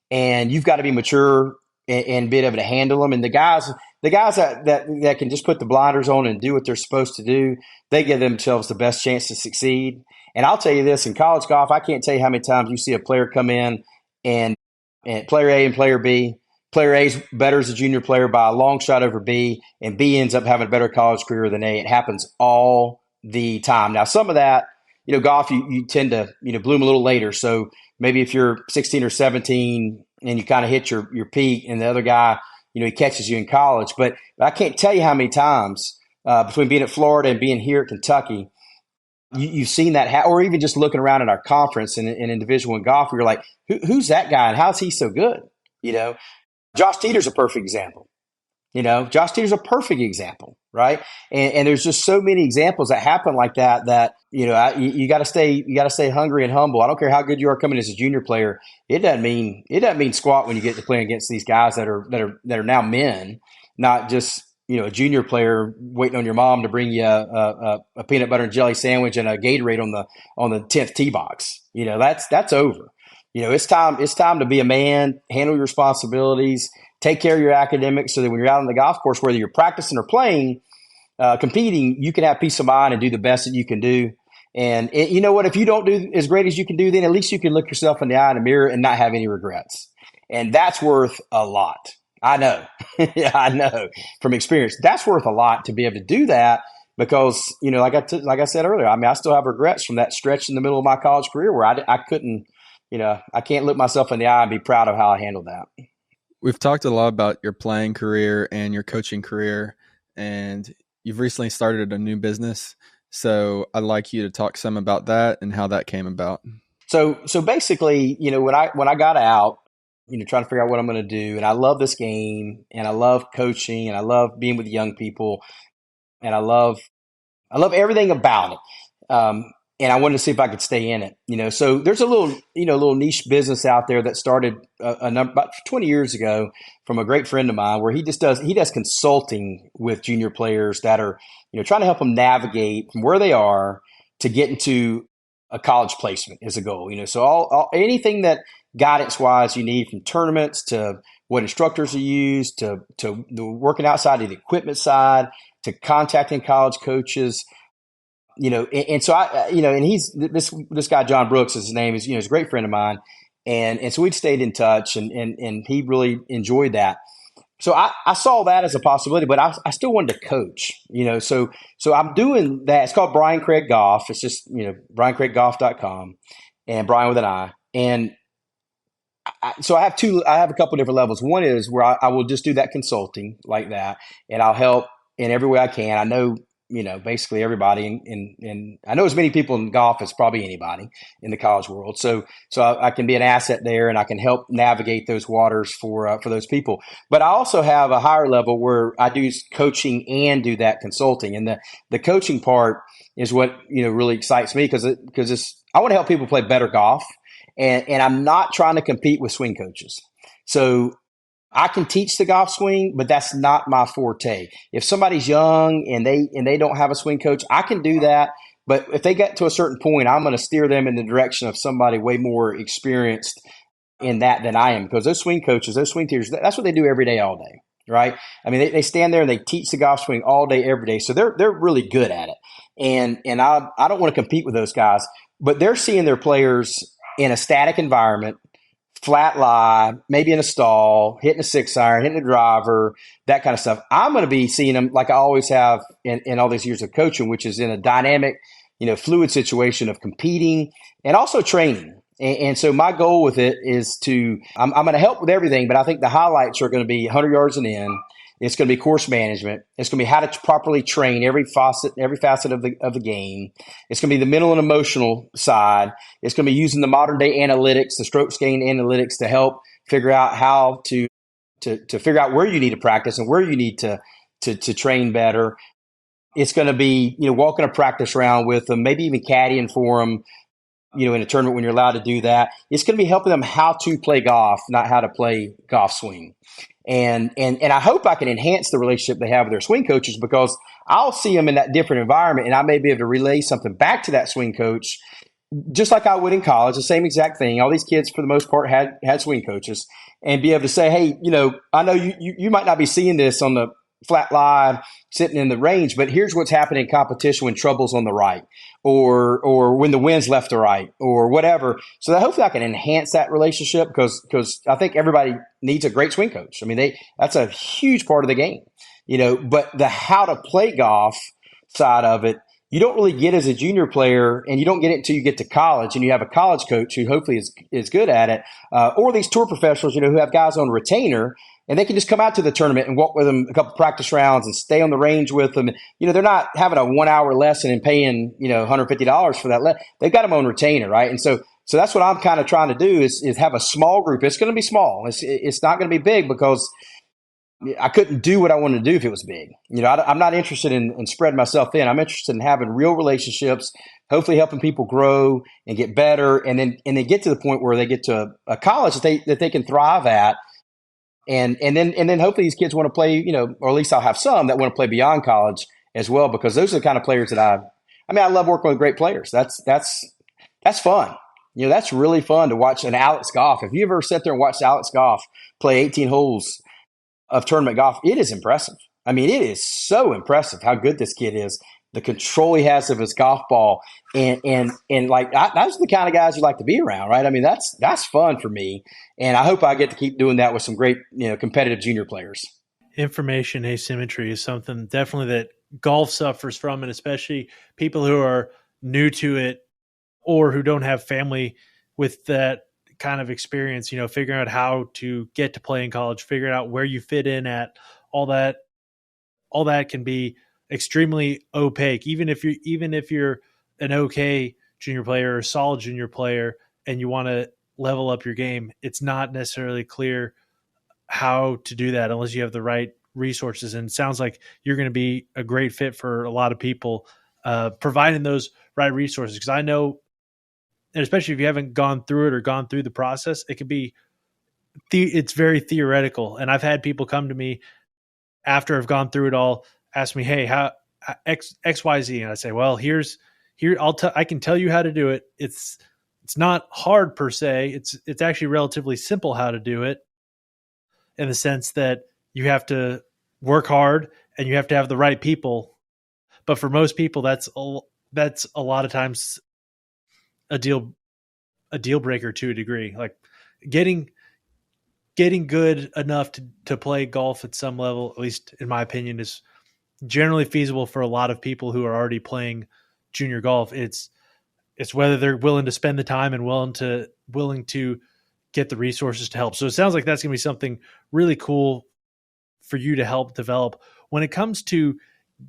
and you've got to be mature and be able to handle them. And the guys that can just put the blinders on and do what they're supposed to do, they give themselves the best chance to succeed. And I'll tell you this, in college golf, I can't tell you how many times you see a player come in and player A and player B. Player A's better as a junior player by a long shot over B, and B ends up having a better college career than A. It happens all the time. Now, some of that, golf, you tend to, bloom a little later. So maybe if you're 16 or 17 and you kind of hit your peak and the other guy, he catches you in college. But I can't tell you how many times between being at Florida and being here at Kentucky, you've seen that, or even just looking around at our conference and in Division I golf, you're like, who's that guy and how's he so good? Josh Teeter's a perfect example. Josh Teeter's a perfect example, right? And there's just so many examples that happen like that you got to stay hungry and humble. I don't care how good you are coming as a junior player. It doesn't mean squat when you get to playing against these guys that are now men, not just a junior player waiting on your mom to bring you a peanut butter and jelly sandwich and a Gatorade on the 10th tee box. That's over. It's time to be a man, handle your responsibilities, take care of your academics so that when you're out on the golf course, whether you're practicing or playing, competing, you can have peace of mind and do the best that you can do. And you know what? If you don't do as great as you can do, then at least you can look yourself in the eye in the mirror and not have any regrets. And that's worth a lot. I know. Yeah, I know from experience. That's worth a lot to be able to do that because, like I said earlier, I still have regrets from that stretch in the middle of my college career where I couldn't, I can't look myself in the eye and be proud of how I handled that. We've talked a lot about your playing career and your coaching career, and you've recently started a new business. So I'd like you to talk some about that and how that came about. So basically, when I got out, trying to figure out what I'm going to do, and I love this game, and I love coaching, and I love being with young people, and I love everything about it. And I wanted to see if I could stay in it, So there's a little niche business out there that started about 20 years ago from a great friend of mine, where he does consulting with junior players that are, trying to help them navigate from where they are to get into a college placement is a goal, So all anything that guidance wise you need, from tournaments to what instructors are used to the working outside of the equipment side to contacting college coaches. And so and he's this guy, John Brooks is his name, is, he's a great friend of mine. And so we'd stayed in touch and he really enjoyed that. So I saw that as a possibility, but I still wanted to coach, so I'm doing that. It's called Brian Craig Golf. It's just, BrianCraigGolf.com and Brian with an I. And so I have a couple different levels. One is where I will just do that consulting like that, and I'll help in every way I can. I know, basically everybody, and I know as many people in golf as probably anybody in the college world. So I can be an asset there, and I can help navigate those waters for those people. But I also have a higher level where I do coaching and do that consulting, and the coaching part is what really excites me because I want to help people play better golf, and I'm not trying to compete with swing coaches. So I can teach the golf swing, but that's not my forte. If somebody's young and they don't have a swing coach, I can do that. But if they get to a certain point, I'm going to steer them in the direction of somebody way more experienced in that than I am. Because those swing coaches, those swing teachers, that's what they do every day, all day, right? I mean, they stand there and they teach the golf swing all day, every day. So they're really good at it. And I don't want to compete with those guys, but they're seeing their players in a static environment, flat lie, maybe in a stall, hitting a 6-iron, hitting a driver, that kind of stuff. I'm going to be seeing them like I always have in all these years of coaching, which is in a dynamic, fluid situation of competing and also training. And so my goal with it is I'm going to help with everything, but I think the highlights are going to be 100 yards and in, It's going to be course management. It's going to be how to properly train every facet of the game. It's going to be the mental and emotional side. It's going to be using the modern day analytics, the strokes gain analytics, to help figure out how to figure out where you need to practice and where you need to train better. It's going to be, walking a practice round with them, maybe even caddying for them, in a tournament when you're allowed to do that. It's going to be helping them how to play golf, not how to play golf swing. And I hope I can enhance the relationship they have with their swing coaches, because I'll see them in that different environment, and I may be able to relay something back to that swing coach, just like I would in college, the same exact thing. All these kids, for the most part, had swing coaches, and be able to say, hey, I know you might not be seeing this on the flat lie sitting in the range, but here's what's happening in competition when trouble's on the right, or when the wind's left to right, or whatever. So that hopefully I can enhance that relationship, because I think everybody needs a great swing coach. I mean, that's a huge part of the game, but the how to play golf side of it, you don't really get as a junior player, and you don't get it until you get to college and you have a college coach who hopefully is good at it, or these tour professionals, who have guys on retainer, and they can just come out to the tournament and walk with them a couple practice rounds and stay on the range with them. They're not having a 1 hour lesson and paying, $150 for that. They've got them on retainer, right? And so that's what I'm kind of trying to do is have a small group. It's going to be small. It's not going to be big, because I couldn't do what I wanted to do if it was big. I'm not interested in spreading myself thin. I'm interested in having real relationships, hopefully helping people grow and get better, and then get to the point where they get to a college that they can thrive at. And then hopefully these kids want to play, or at least I'll have some that want to play beyond college as well, because those are the kind of players that I love working with great players. That's fun. That's really fun to watch an Alex Goff. If you ever sat there and watched Alex Goff play 18 holes of tournament golf, it is impressive. I mean, it is so impressive how good this kid is, the control he has of his golf ball, and like those are the kind of guys you like to be around, right? I mean, that's fun for me, and I hope I get to keep doing that with some great, competitive junior players. Information asymmetry is something definitely that golf suffers from, and especially people who are new to it or who don't have family with that kind of experience, figuring out how to get to play in college, figuring out where you fit in at all that can be extremely opaque. Even if you're an okay junior player or a solid junior player and you want to level up your game, it's not necessarily clear how to do that unless you have the right resources. And it sounds like you're going to be a great fit for a lot of people, providing those right resources. Because I know, and especially if you haven't gone through it or gone through the process, it could be it's very theoretical. And I've had people come to me after I've gone through it all, ask me, hey, how XYZ, and I say, well, here I can tell you how to do it. It's not hard per se. It's actually relatively simple how to do it, in the sense that you have to work hard and you have to have the right people. But for most people, that's a lot of times a deal breaker to a degree. Like getting good enough to play golf at some level, at least in my opinion, is generally feasible for a lot of people who are already playing junior golf. It's whether they're willing to spend the time and willing to get the resources to help. So it sounds like that's going to be something really cool for you to help develop. When it comes to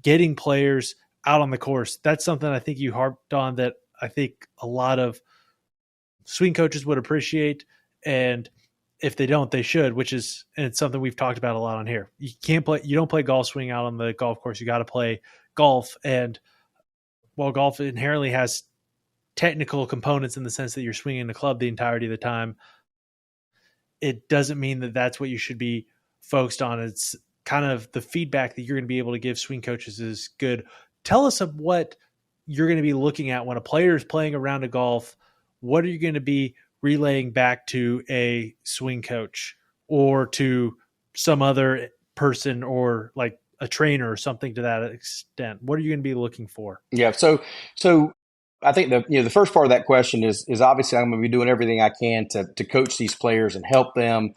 getting players out on the course, that's something I think you harped on that I think a lot of swing coaches would appreciate. And if they don't, they should, and it's something we've talked about a lot on here. You don't play golf swing out on the golf course. You got to play golf. And while golf inherently has technical components in the sense that you're swinging the club the entirety of the time, it doesn't mean that that's what you should be focused on. It's kind of the feedback that you're going to be able to give swing coaches is good. Tell us of what you're going to be looking at when a player is playing a round of golf. What are you going to be relaying back to a swing coach or to some other person, or like a trainer or something to that extent? What are you going to be looking for? Yeah. So I think the first part of that question is obviously I'm going to be doing everything I can to coach these players and help them,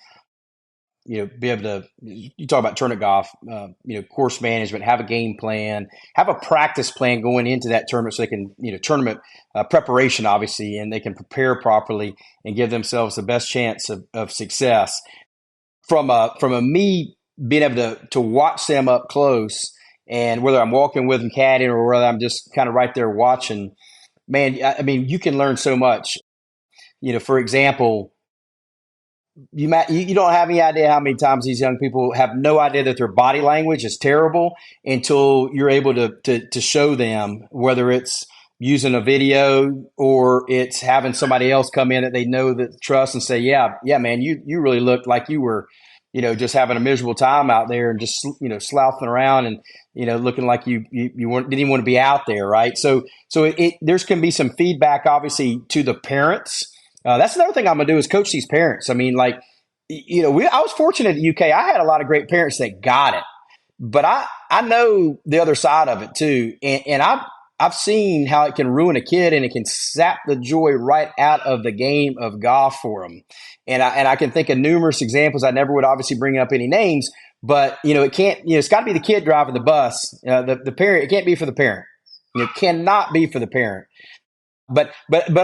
be able to, you talk about tournament golf, course management, have a game plan, have a practice plan going into that tournament so they can, tournament preparation, obviously, and they can prepare properly and give themselves the best chance of success. From a me being able to watch them up close, and whether I'm walking with them, caddying, or whether I'm just kind of right there watching, man, I mean, you can learn so much. For example, you don't have any idea how many times these young people have no idea that their body language is terrible until you're able to show them, whether it's using a video or it's having somebody else come in that they know that trust and say, yeah, man, you really looked like you were, just having a miserable time out there and just, sloughing around and, looking like you didn't even want to be out there. Right. So there's can be some feedback, obviously, to the parents. That's another thing I'm going to do is coach these parents. I mean, I was fortunate at UK. I had a lot of great parents that got it, but I know the other side of it too. And I've seen how it can ruin a kid and it can sap the joy right out of the game of golf for them. And I can think of numerous examples. I never would obviously bring up any names, but it can't, it's got to be the kid driving the bus. The parent, it can't be for the parent. It cannot be for the parent. But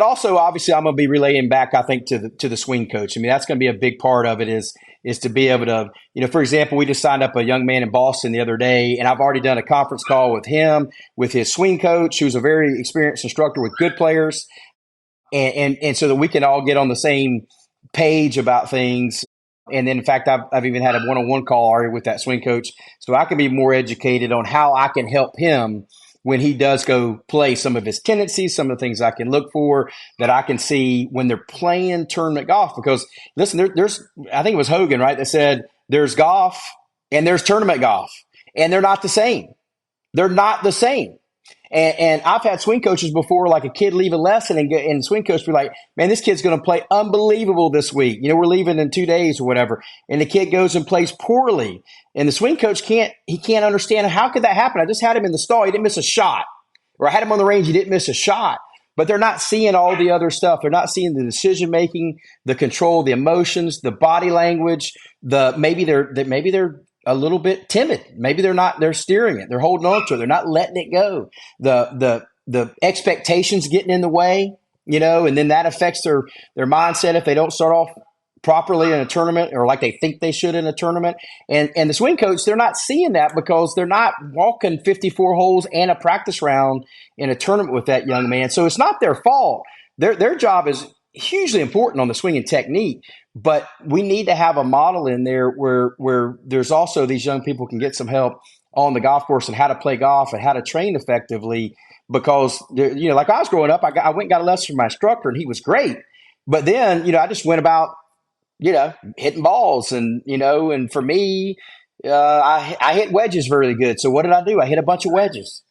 also, obviously, I'm going to be relaying back, I think, to the swing coach. I mean, that's going to be a big part of it is to be able to, for example, we just signed up a young man in Boston the other day, and I've already done a conference call with him, with his swing coach, who's a very experienced instructor with good players, and so that we can all get on the same page about things. And then, in fact, I've even had a one-on-one call already with that swing coach, so I can be more educated on how I can help him when he does go play, some of his tendencies, some of the things I can look for that I can see when they're playing tournament golf. Because listen, there's I think it was Hogan, right, that said there's golf and there's tournament golf, and they're not the same. They're not the same. And I've had swing coaches before, like a kid leave a lesson and the swing coach be like, man, this kid's going to play unbelievable this week. We're leaving in 2 days or whatever. And the kid goes and plays poorly. And the swing coach can't understand, how could that happen? I just had him in the stall. He didn't miss a shot. Or I had him on the range. He didn't miss a shot. But they're not seeing all the other stuff. They're not seeing the decision making, the control, the emotions, the body language. Maybe they're a little bit timid. Maybe they're steering it. They're holding on to it. They're not letting it go. The expectations getting in the way, and then that affects their mindset if they don't start off properly in a tournament or like they think they should in a tournament. And the swing coach, they're not seeing that because they're not walking 54 holes and a practice round in a tournament with that young man. So it's not their fault. Their job is hugely important on the swing and technique, but we need to have a model in there where there's also these young people can get some help on the golf course and how to play golf and how to train effectively. Because like I was growing up, I went and got a lesson from my instructor, and he was great. But then I just went about hitting balls, and and for me, I hit wedges very good. So what did I do? I hit a bunch of wedges.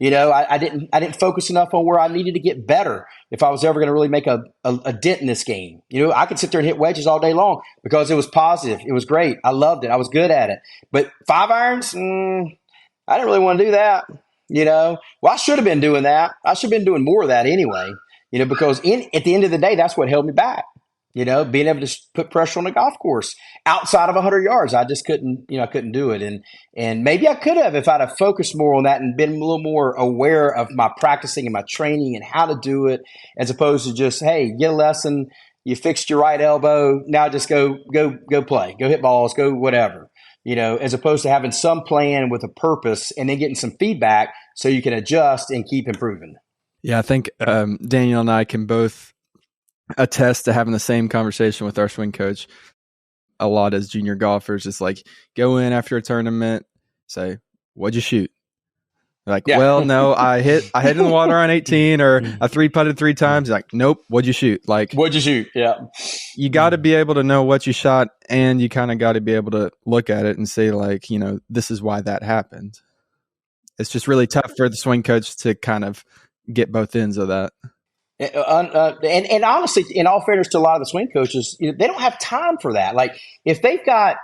I didn't focus enough on where I needed to get better if I was ever going to really make a dent in this game. I could sit there and hit wedges all day long because it was positive. It was great. I loved it. I was good at it. But 5 irons, I didn't really want to do that. Well, I should have been doing that. I should have been doing more of that anyway, because at the end of the day, that's what held me back. Being able to put pressure on the golf course outside of 100 yards. I just couldn't, I couldn't do it. And maybe I could have if I'd have focused more on that and been a little more aware of my practicing and my training and how to do it, as opposed to just, hey, get a lesson, you fixed your right elbow, now just go play, go hit balls, go whatever, as opposed to having some plan with a purpose and then getting some feedback so you can adjust and keep improving. Yeah, I think Daniel and I can both attest to having the same conversation with our swing coach a lot as junior golfers. It's like, go in after a tournament, say, what'd you shoot? Like, yeah. Well, no, I hit in the water on 18, or I 3-putted 3 times. Like, nope, what'd you shoot? Like, what'd you shoot? Yeah. You got to be able to know what you shot, and you kind of got to be able to look at it and say, like, this is why that happened. It's just really tough for the swing coach to kind of get both ends of that. And honestly, in all fairness to a lot of the swing coaches, they don't have time for that. Like, if they've got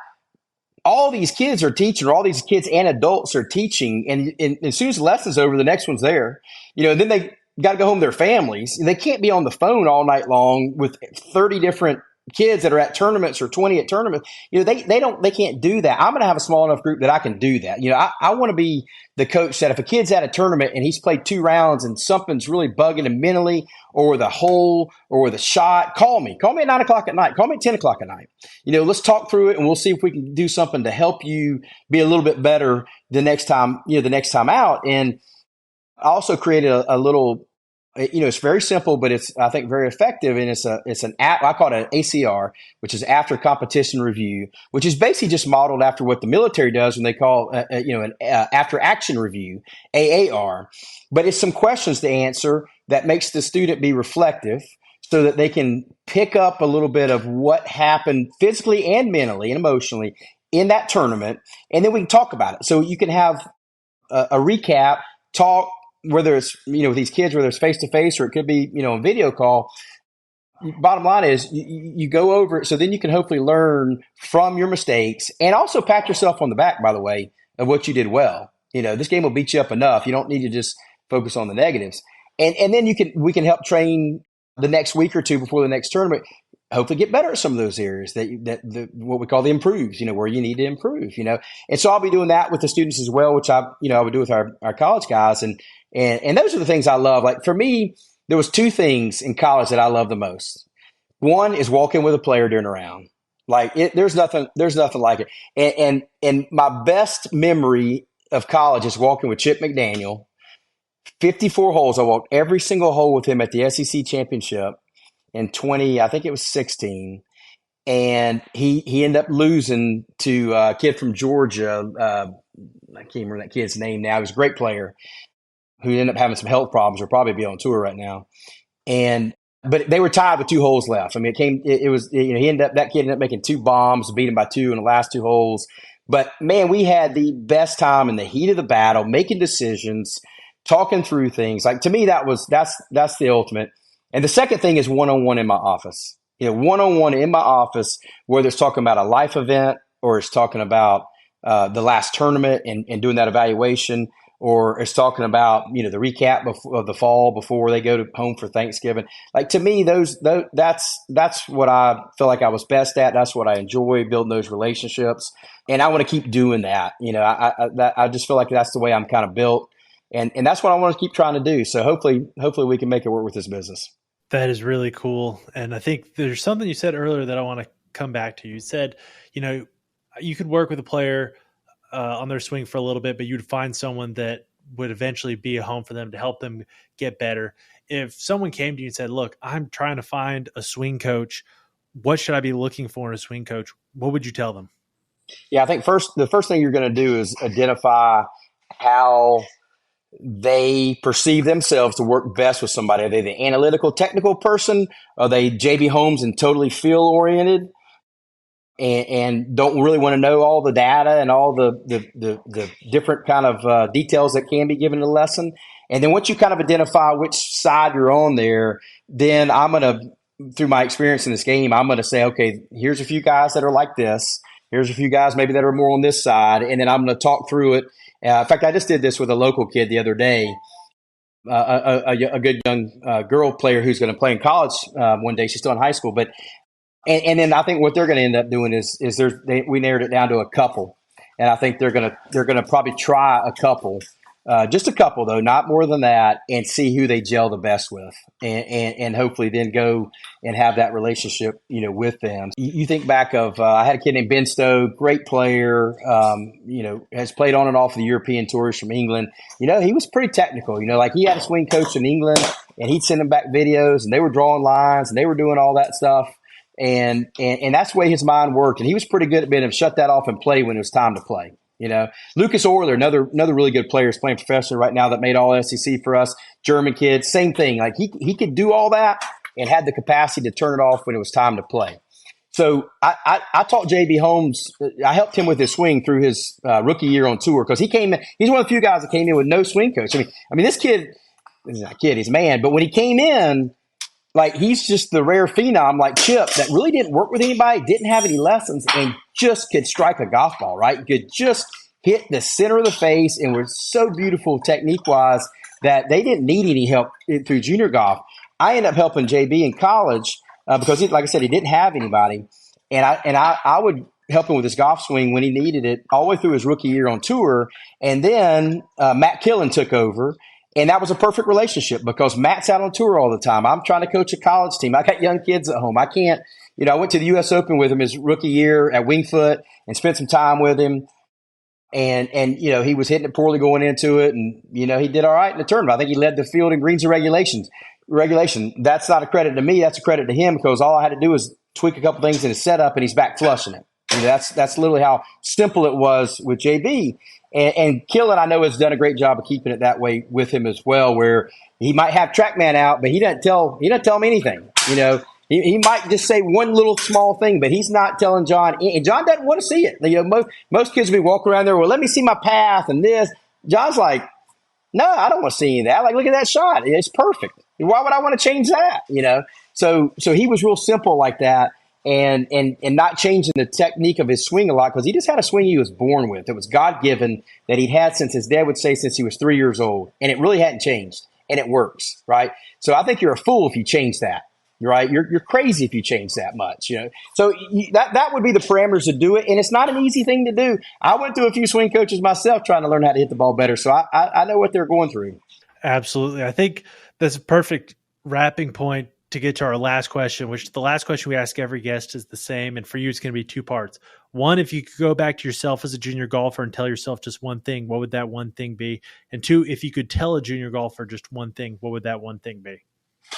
all these kids are teaching, or all these kids and adults are teaching, and as soon as the lesson's over, the next one's there, and then they got to go home to their families. They can't be on the phone all night long with 30 different kids that are at tournaments or 20 at tournaments, they can't do that. I'm going to have a small enough group that I can do that. I want to be the coach that if a kid's at a tournament and he's played 2 rounds and something's really bugging him mentally or the hole or the shot, call me at 9:00 at night, call me at 10:00 at night. Let's talk through it and we'll see if we can do something to help you be a little bit better the next time out. And I also created a little, it's very simple, but it's, I think, very effective. And it's an app. I call it an ACR, which is after competition review, which is basically just modeled after what the military does when they call, an after action review, AAR. But it's some questions to answer that makes the student be reflective so that they can pick up a little bit of what happened physically and mentally and emotionally in that tournament. And then we can talk about it. So you can have a recap, talk, whether it's, with these kids, whether it's face-to-face or it could be, a video call. Bottom line is you go over it so then you can hopefully learn from your mistakes and also pat yourself on the back, by the way, of what you did well. This game will beat you up enough. You don't need to just focus on the negatives. And then we can help train the next week or two before the next tournament, hopefully get better at some of those areas that what we call the improves, where you need to improve, And so I'll be doing that with the students as well, which I would do with our college guys. And those are the things I love. Like for me, there was 2 things in college that I love the most. One is walking with a player during a round. Like there's nothing like it. And my best memory of college is walking with Chip McDaniel, 54 holes. I walked every single hole with him at the SEC championship in 2016. And he ended up losing to a kid from Georgia. I can't remember that kid's name now. He was a great player who ended up having some health problems. Will probably be on tour right now. But they were tied with 2 holes left. I mean, that kid ended up making 2 bombs, beat him by 2 in the last 2 holes. But man, we had the best time in the heat of the battle, making decisions, talking through things. Like to me, that's the ultimate. And the second thing is one-on-one in my office. One-on-one in my office, whether it's talking about a life event or it's talking about the last tournament and doing that evaluation, or it's talking about, the recap of the fall before they go home for Thanksgiving. Like to me, that's what I feel like I was best at. That's what I enjoy, building those relationships. And I want to keep doing that. I just feel like that's the way I'm kind of built. And that's what I want to keep trying to do. So hopefully we can make it work with this business. That is really cool. And I think there's something you said earlier that I want to come back to. You said, you could work with a player on their swing for a little bit, but you'd find someone that would eventually be a home for them to help them get better. If someone came to you and said, look, I'm trying to find a swing coach, what should I be looking for in a swing coach? What would you tell them? Yeah, I think the first thing you're going to do is identify how they perceive themselves to work best with somebody. Are they the analytical, technical person? Are they JB Holmes and totally feel oriented? And don't really want to know all the data and all the different kind of details that can be given in a lesson. And then once you kind of identify which side you're on there, then I'm going to, through my experience in this game, I'm going to say, okay, here's a few guys that are like this. Here's a few guys maybe that are more on this side. And then I'm going to talk through it. In fact, I just did this with a local kid the other day, a good young girl player who's going to play in college one day. She's still in high school, but And then I think what they're going to end up doing is we narrowed it down to a couple, and I think they're going to probably try a couple, just a couple though, not more than that, and see who they gel the best with, and hopefully then go and have that relationship, with them. You think back of I had a kid named Ben Stowe, great player, has played on and off the European tours from England. He was pretty technical. Like he had a swing coach in England, and he'd send them back videos, and they were drawing lines, and they were doing all that stuff. And that's the way his mind worked. And he was pretty good at being able to shut that off and play when it was time to play. Lucas Euler, another really good player, is playing professionally right now that made all SEC for us. German kid, same thing. Like he could do all that and had the capacity to turn it off when it was time to play. So I taught JB Holmes. I helped him with his swing through his rookie year on tour because he's one of the few guys that came in with no swing coach. I mean, this kid is not a kid, he's a man. But when he came in, like he's just the rare phenom like Chip that really didn't work with anybody, didn't have any lessons, and just could strike a golf ball, right? Could just hit the center of the face and was so beautiful technique-wise that they didn't need any help through junior golf. I ended up helping JB in college because, like I said, he didn't have anybody. And I would help him with his golf swing when he needed it all the way through his rookie year on tour. And then Matt Killen took over. And that was a perfect relationship because Matt's out on tour all the time. I'm trying to coach a college team. I got young kids at home. I can't, I went to the U.S. Open with him his rookie year at Winged Foot and spent some time with him. And he was hitting it poorly going into it. And, he did all right in the tournament. I think he led the field in greens and regulation. That's not a credit to me. That's a credit to him because all I had to do was tweak a couple things in his setup and he's back flushing it. That's literally how simple it was with JB. And Killen, I know, has done a great job of keeping it that way with him as well, where he might have TrackMan out, but he doesn't tell him anything. He might just say one little small thing, but he's not telling John. And John doesn't want to see it. Most kids will be walking around there, well, let me see my path and this. John's like, no, I don't want to see any of that. Like, look at that shot. It's perfect. Why would I want to change that? So he was real simple like that. And not changing the technique of his swing a lot because he just had a swing he was born with. It was God-given that he'd had since his dad would say since he was 3 years old. And it really hadn't changed. And it works, right? So I think you're a fool if you change that, right? You're crazy if you change that much, So that would be the parameters to do it. And it's not an easy thing to do. I went through a few swing coaches myself trying to learn how to hit the ball better. So I know what they're going through. Absolutely. I think that's a perfect wrapping point to get to our last question, which the last question we ask every guest is the same. And for you, it's going to be two parts. One, if you could go back to yourself as a junior golfer and tell yourself just one thing, what would that one thing be? And two, if you could tell a junior golfer just one thing, what would that one thing be?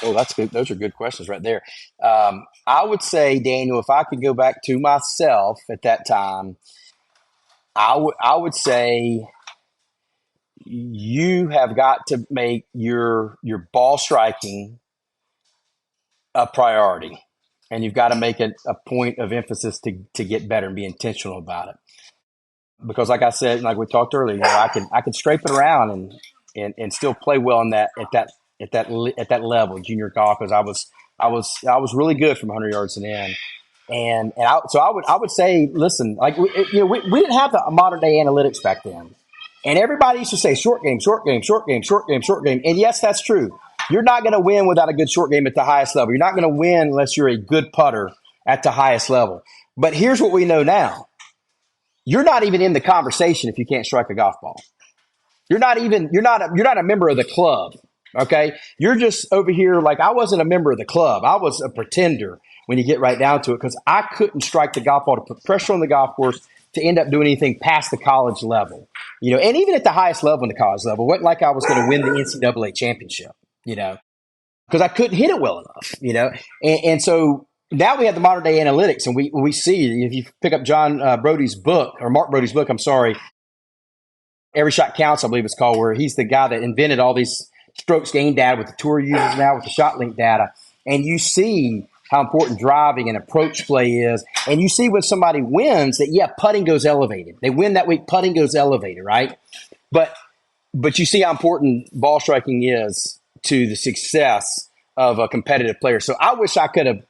Oh, that's good. Those are good questions right there. I would say, Daniel, if I could go back to myself at that time, I would say you have got to make your ball striking a priority, and you've got to make it a point of emphasis to get better and be intentional about it. Because, like I said, like we talked earlier, I could scrape it around and still play well in that at that level, junior golf, because I was really good from 100 yards and in. And I would say, listen, like we didn't have the modern day analytics back then, and everybody used to say short game, short game, short game, short game, short game. And yes, that's true. You're not going to win without a good short game at the highest level. You're not going to win unless you're a good putter at the highest level. But here's what we know now: you're not even in the conversation if you can't strike a golf ball. You're not a member of the club. Okay, you're just over here like I wasn't a member of the club. I was a pretender when you get right down to it because I couldn't strike the golf ball to put pressure on the golf course to end up doing anything past the college level. And even at the highest level in the college level, it wasn't like I was going to win the NCAA championship. Because I couldn't hit it well enough. And so now we have the modern day analytics, and we see if you pick up Mark Brody's book, I'm sorry, Every Shot Counts, I believe it's called, where he's the guy that invented all these strokes gain data with the tour users now with the ShotLink data. And you see how important driving and approach play is. And you see when somebody wins that, putting goes elevated. They win that week, putting goes elevated, right? But you see how important ball striking is to the success of a competitive player. So I wish I could have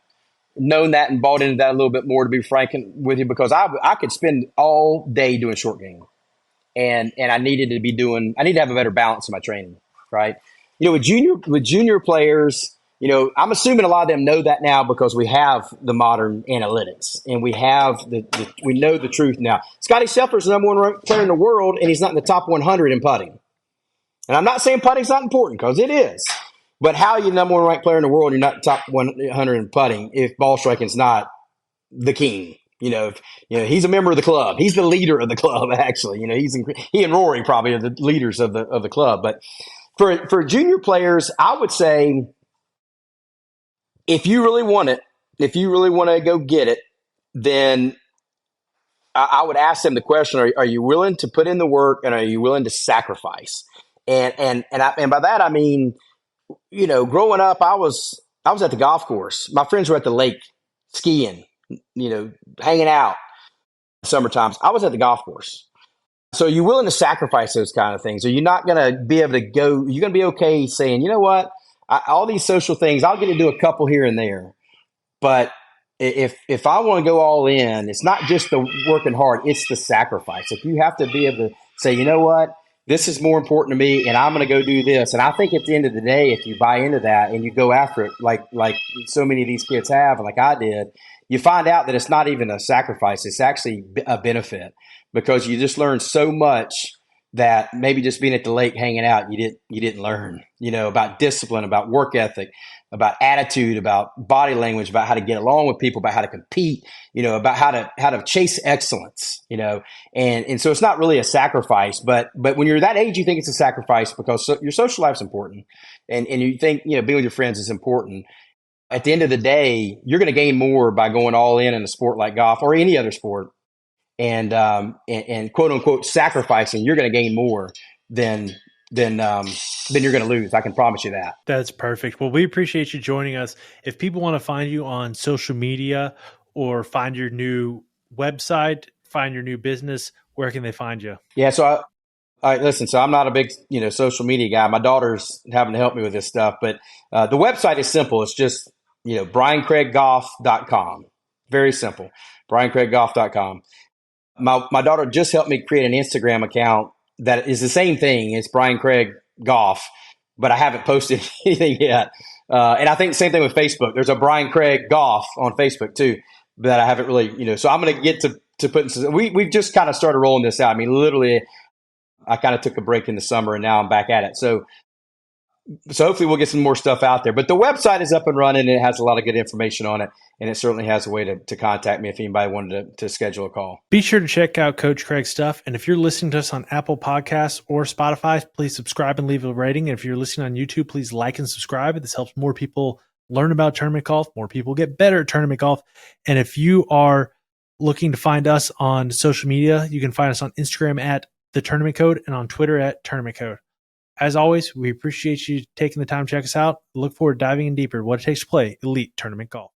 known that and bought into that a little bit more, to be frank with you, because I could spend all day doing short game. And I needed to have a better balance in my training, right? With junior players, I'm assuming a lot of them know that now because we have the modern analytics and we have we know the truth now. Scotty Scheffler's the number one ranked player in the world, and he's not in the top 100 in putting. And I'm not saying putting's not important, because it is. But how are you the number one ranked player in the world and you're not top 100 in putting if ball striking's not the king? He's a member of the club. He's the leader of the club, actually. He and Rory probably are the leaders of the club. But for junior players, I would say, if you really want it, if you really want to go get it, then I would ask them the question: Are you willing to put in the work, and are you willing to sacrifice? And by that I mean, growing up, I was at the golf course. My friends were at the lake skiing, hanging out. Summer times, I was at the golf course. So you're willing to sacrifice those kind of things? Are you not going to be able to go? You're going to be okay saying, you know what? All these social things, I'll get to do a couple here and there. But if I want to go all in, it's not just the working hard, it's the sacrifice. If you have to be able to say, you know what? this is more important to me, and I'm going to go do this. And I think at the end of the day, if you buy into that and you go after it, like so many of these kids have, and like I did, you find out that it's not even a sacrifice; it's actually a benefit, because you just learn so much that maybe just being at the lake hanging out, you didn't learn, about discipline, about work ethic, about attitude, about body language, about how to get along with people, about how to compete, about how to chase excellence, and so it's not really a sacrifice, but when you're that age, you think it's a sacrifice because your social life's important, and you think, being with your friends is important. At the end of the day, you're going to gain more by going all in a sport like golf or any other sport, and quote unquote sacrificing. You're going to gain more than you're going to lose. I can promise you that. That's perfect. Well, we appreciate you joining us. If people want to find you on social media or find your new website, find your new business, where can they find you? Yeah. So I listen, so I'm not a big, social media guy. My daughter's having to help me with this stuff, but the website is simple. It's just, BrianCraigGolf.com. Very simple. BrianCraigGolf.com. My daughter just helped me create an Instagram account that is the same thing. It's Brian Craig Golf, but I haven't posted anything yet. And I think the same thing with Facebook. There's a Brian Craig Golf on Facebook too, that I haven't really, so I'm going to get to putting, we've just kind of started rolling this out. I mean, literally, I kind of took a break in the summer and now I'm back at it. So hopefully we'll get some more stuff out there. But the website is up and running, and it has a lot of good information on it. And it certainly has a way to contact me if anybody wanted to schedule a call. Be sure to check out Coach Craig's stuff. And if you're listening to us on Apple Podcasts or Spotify, please subscribe and leave a rating. And if you're listening on YouTube, please like and subscribe. This helps more people learn about tournament golf, more people get better at tournament golf. And if you are looking to find us on social media, you can find us on Instagram at The Tournament Code and on Twitter at Tournament Code. As always, we appreciate you taking the time to check us out. Look forward to diving in deeper what it takes to play elite tournament golf.